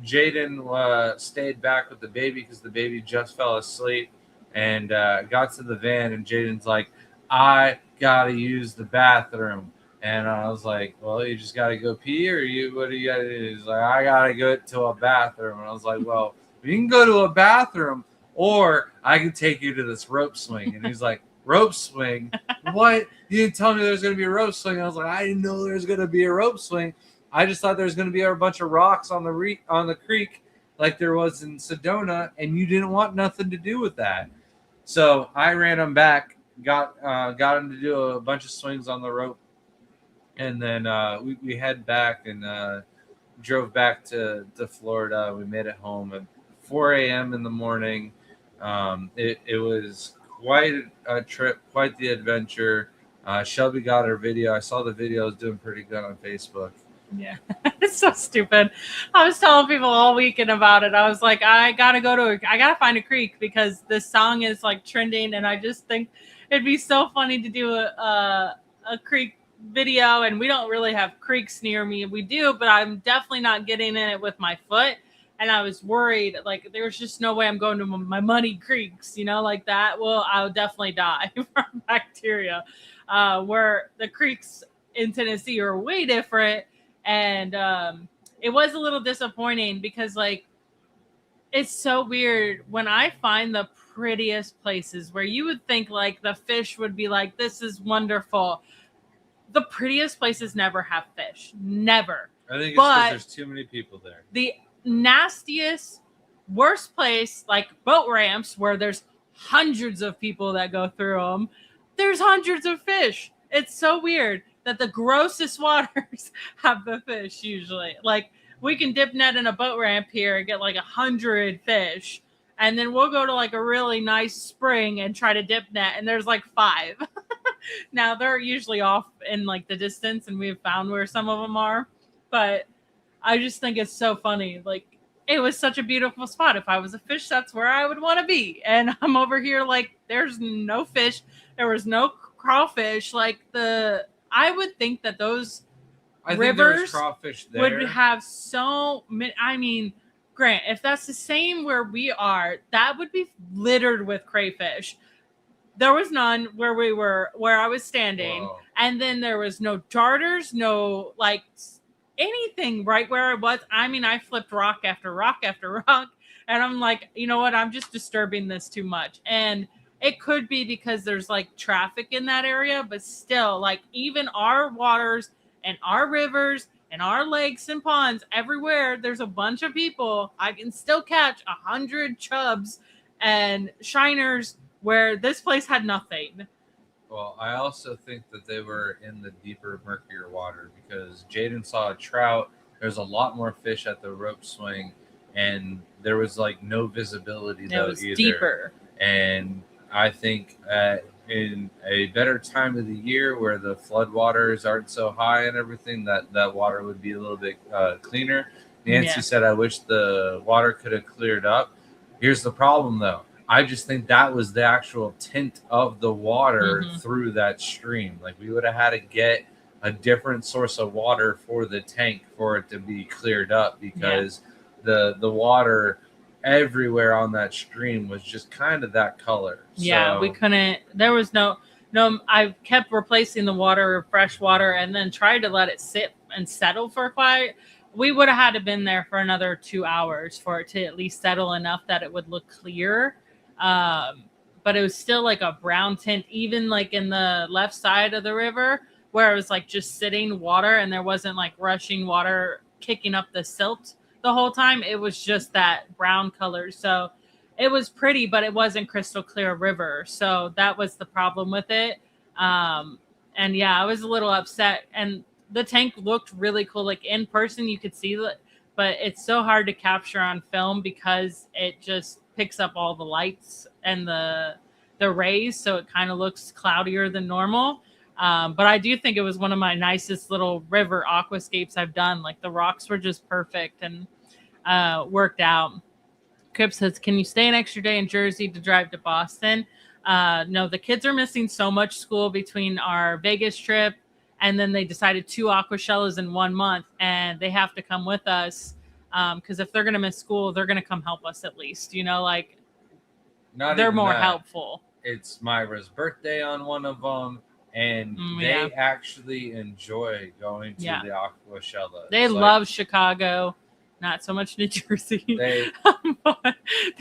Jaden stayed back with the baby because the baby just fell asleep, and got to the van, and Jaden's like, I gotta use the bathroom. And I was like, well, you just gotta go pee, or what do you gotta do? He's like, I gotta go to a bathroom. And I was like, well, you can go to a bathroom, or I can take you to this rope swing. And he's like, rope swing? What? You didn't tell me there was gonna be a rope swing. I was like, I didn't know there was gonna be a rope swing. I just thought there was going to be a bunch of rocks on the creek like there was in Sedona, and you didn't want nothing to do with that. So I ran him back, got him to do a bunch of swings on the rope, and then we head back and drove back to Florida. We made it home at 4 a.m. in the morning. It was quite a trip, quite the adventure. Shelby got her video. I saw the video was doing pretty good on Facebook. Yeah, it's so stupid. I was telling people all weekend about it. I was like, I gotta find a creek because this song is like trending, and I just think it'd be so funny to do a creek video. And we don't really have creeks near me. We do, but I'm definitely not getting in it with my foot. And I was worried, like there's just no way I'm going to my muddy creeks, like that. Well, I'll definitely die from bacteria. Where the creeks in Tennessee are way different. And it was a little disappointing because, like, it's so weird when I find the prettiest places where you would think, like, the fish would be like, this is wonderful. The prettiest places never have fish. Never. I think it's because there's too many people there. The nastiest, worst place, like boat ramps where there's hundreds of people that go through them, there's hundreds of fish. It's so weird that the grossest waters have the fish usually. Like, we can dip net in a boat ramp here and get like 100 fish. And then we'll go to like a really nice spring and try to dip net, and there's like 5. Now, they're usually off in like the distance, and we've found where some of them are. But I just think it's so funny. Like, it was such a beautiful spot. If I was a fish, that's where I would want to be. And I'm over here like, there's no fish. There was no crawfish. Like, the I would think that those I think there was rivers crawfish there. would have so many. I mean, Grant, if that's the same where we are, that would be littered with crayfish. There was none where we were, where I was standing. Whoa. And then there was no darters, no like anything right where I was. I mean, I flipped rock after rock after rock. And I'm like, you know what? I'm just disturbing this too much. And it could be because there's like traffic in that area, but still, like, even our waters and our rivers and our lakes and ponds, everywhere there's a bunch of people, I can still catch 100 chubs and shiners where this place had nothing. Well, I also think that they were in the deeper, murkier water because Jaden saw a trout. There's a lot more fish at the rope swing, and there was like no visibility It though was either. deeper. And I think in a better time of the year where the floodwaters aren't so high and everything, that water would be a little bit cleaner. Nancy Yeah. said, I wish the water could have cleared up. Here's the problem, though. I just think that was the actual tint of the water Mhm. through that stream. Like, we would have had to get a different source of water for the tank for it to be cleared up because the water everywhere on that stream was just kind of that color. Yeah, So, we couldn't. There was no. I kept replacing the water with fresh water, and then tried to let it sit and settle for quite. We would have had to been there for another 2 hours for it to at least settle enough that it would look clear. But it was still like a brown tint, even like in the left side of the river, where it was like just sitting water, and there wasn't like rushing water kicking up the silt the whole time. It was just that brown color. So it was pretty, but it wasn't crystal clear river. So that was the problem with it. And yeah, I was a little upset. And the tank looked really cool. Like in person, you could see it, but it's so hard to capture on film because it just picks up all the lights and the rays. So it kind of looks cloudier than normal. But I do think it was one of my nicest little river aquascapes I've done. Like the rocks were just perfect and worked out. Crip says, can you stay an extra day in Jersey to drive to Boston? No, the kids are missing so much school between our Vegas trip and then they decided 2 Aquashellas in 1 month and they have to come with us because if they're going to miss school, they're going to come help us at least. You know, like not they're even more that. helpful. It's Myra's birthday on one of them, and Yeah. they actually enjoy going to Yeah. the Aquashella. They love Chicago. Not so much New Jersey. They but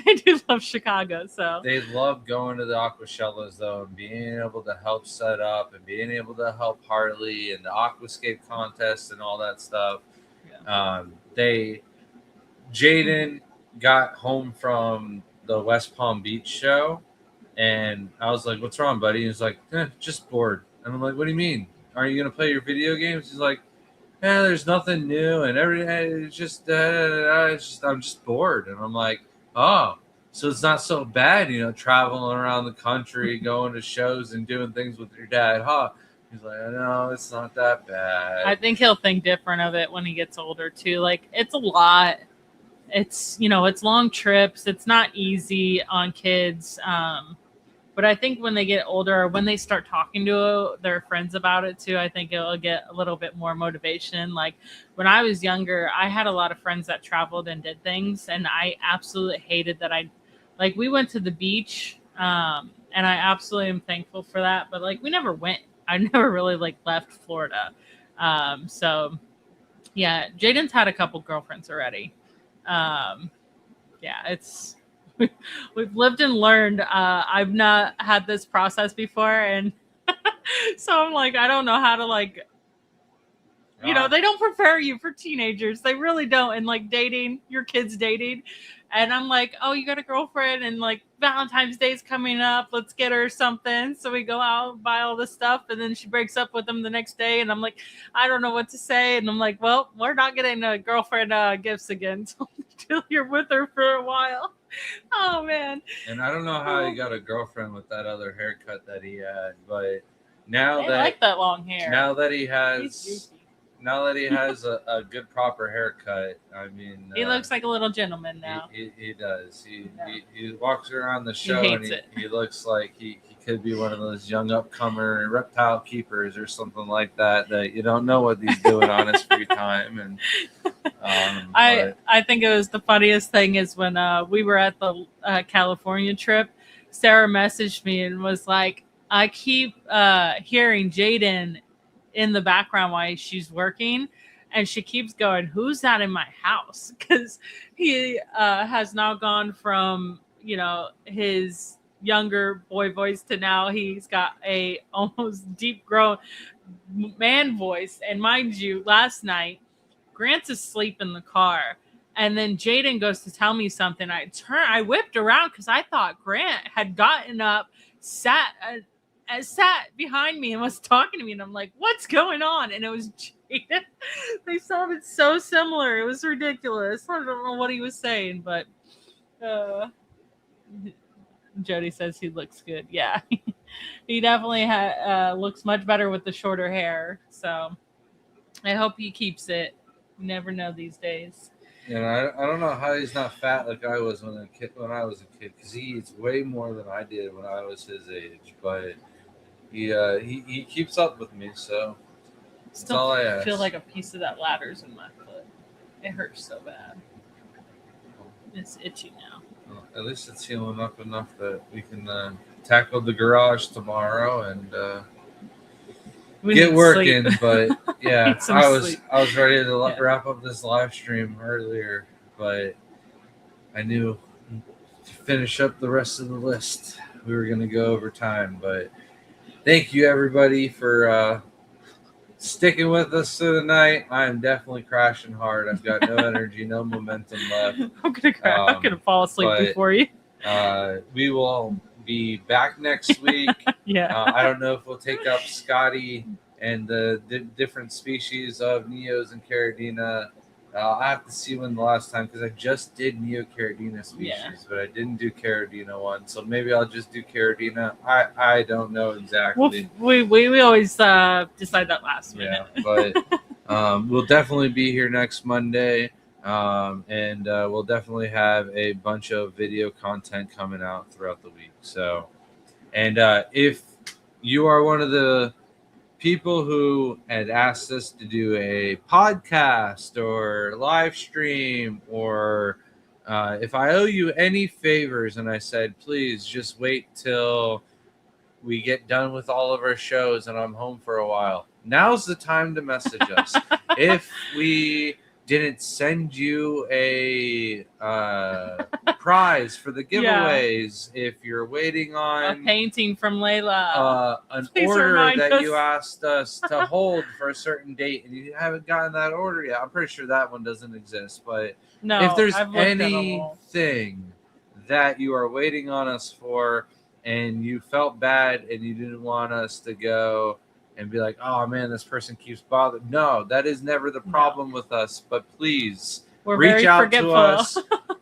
they do love Chicago. So they love going to the Aquashellas though, and being able to help set up and being able to help Harley and the Aquascape contest and all that stuff. Jaden got home from the West Palm Beach show, and I was like, "What's wrong, buddy?" He's like, "Just bored." And I'm like, "What do you mean? Are you gonna play your video games?" He's like, "Yeah, there's nothing new, and it's just I'm just bored." And I'm like, "Oh, so it's not so bad, traveling around the country, going to shows, and doing things with your dad, huh?" He's like, "No, it's not that bad." I think he'll think different of it when he gets older too. Like it's a lot. It's it's long trips. It's not easy on kids. But I think when they get older, when they start talking to their friends about it too, I think it'll get a little bit more motivation. Like when I was younger, I had a lot of friends that traveled and did things, and I absolutely hated that. We went to the beach, and I absolutely am thankful for that. But like we never went. I never really left Florida. So yeah, Jaden's had a couple girlfriends already. Yeah, it's. We've lived and learned. I've not had this process before, and so I'm like, I don't know how to they don't prepare you for teenagers. They really don't. And dating, your kids dating, and I'm like, oh, you got a girlfriend, and Valentine's Day's coming up. Let's get her something. So we go out, buy all this stuff, and then she breaks up with him the next day, and I'm like, I don't know what to say, and I'm like, well, we're not getting girlfriend gifts again until you're with her for a while. Oh man! And I don't know how he got a girlfriend with that other haircut that he had, but now I like that long hair. now that he He's has juicy. now that he has a good proper haircut, I mean, He looks like a little gentleman now. He does. Yeah. He walks around the show and hates it. he looks like he could be one of those young upcomer reptile keepers or something like that you don't know what he's doing on his free time. And I think it was the funniest thing is when we were at the California trip, Sarah messaged me and was like, I keep hearing Jaden in the background while she's working, and she keeps going, who's that in my house? Because he has now gone from, his younger boy voice to now he's got a almost deep grown man voice. And mind you, last night Grant's asleep in the car, and then Jaden goes to tell me something. I whipped around because I thought Grant had gotten up, sat behind me and was talking to me, and I'm like, what's going on? And it was Jaden. They sounded so similar. It was ridiculous. I don't know what he was saying, but Jody says he looks good. Yeah. He definitely looks much better with the shorter hair, so I hope he keeps it. You never know these days. I don't know how he's not fat like I was when I was a kid, because he eats way more than I did when I was his age, but he keeps up with me, so that's all I ask. Feel like a piece of that ladder's in my foot. It hurts so bad. It's itchy now. Well, at least it's healing up enough that we can tackle the garage tomorrow and get working. But yeah, I was ready to wrap up this live stream earlier, but I knew to finish up the rest of the list we were going to go over time. But thank you everybody for sticking with us through the night. I am definitely crashing hard. I've got no energy, no momentum left. I'm gonna fall asleep before you. We will be back next week. Yeah. I don't know if we'll take up Scotty and the different species of Neos and Caridina. I have to see when the last time, because I just did Neo-Caridina species, but I didn't do Caridina one. So maybe I'll just do Caridina. I don't know exactly. We always decide that last minute. Yeah, but we'll definitely be here next Monday. And we'll definitely have a bunch of video content coming out throughout the week. So, and if you are one of the people who had asked us to do a podcast or live stream, or if I owe you any favors, and I said, please just wait till we get done with all of our shows and I'm home for a while, now's the time to message us. If we didn't send you a prize for the giveaways, if you're waiting on a painting from Layla, an please order that us. you asked us to hold for a certain date and you haven't gotten that order yet, I'm pretty sure that one doesn't exist. But no, if there's anything that you are waiting on us for and you felt bad and you didn't want us to go and be like, oh man, this person keeps bothering. No, that is never the problem with us. But please reach out to us.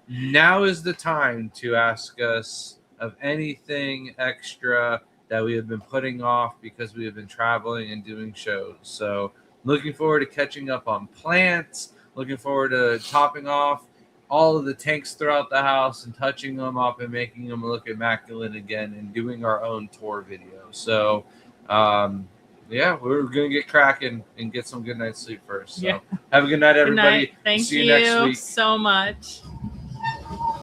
Now is the time to ask us of anything extra that we have been putting off because we have been traveling and doing shows. So looking forward to catching up on plants, looking forward to topping off all of the tanks throughout the house and touching them up and making them look immaculate again and doing our own tour video. So, yeah, we're going to get cracking and get some good night's sleep first. So have a good night, everybody. Good night. Thank See you next week. so much.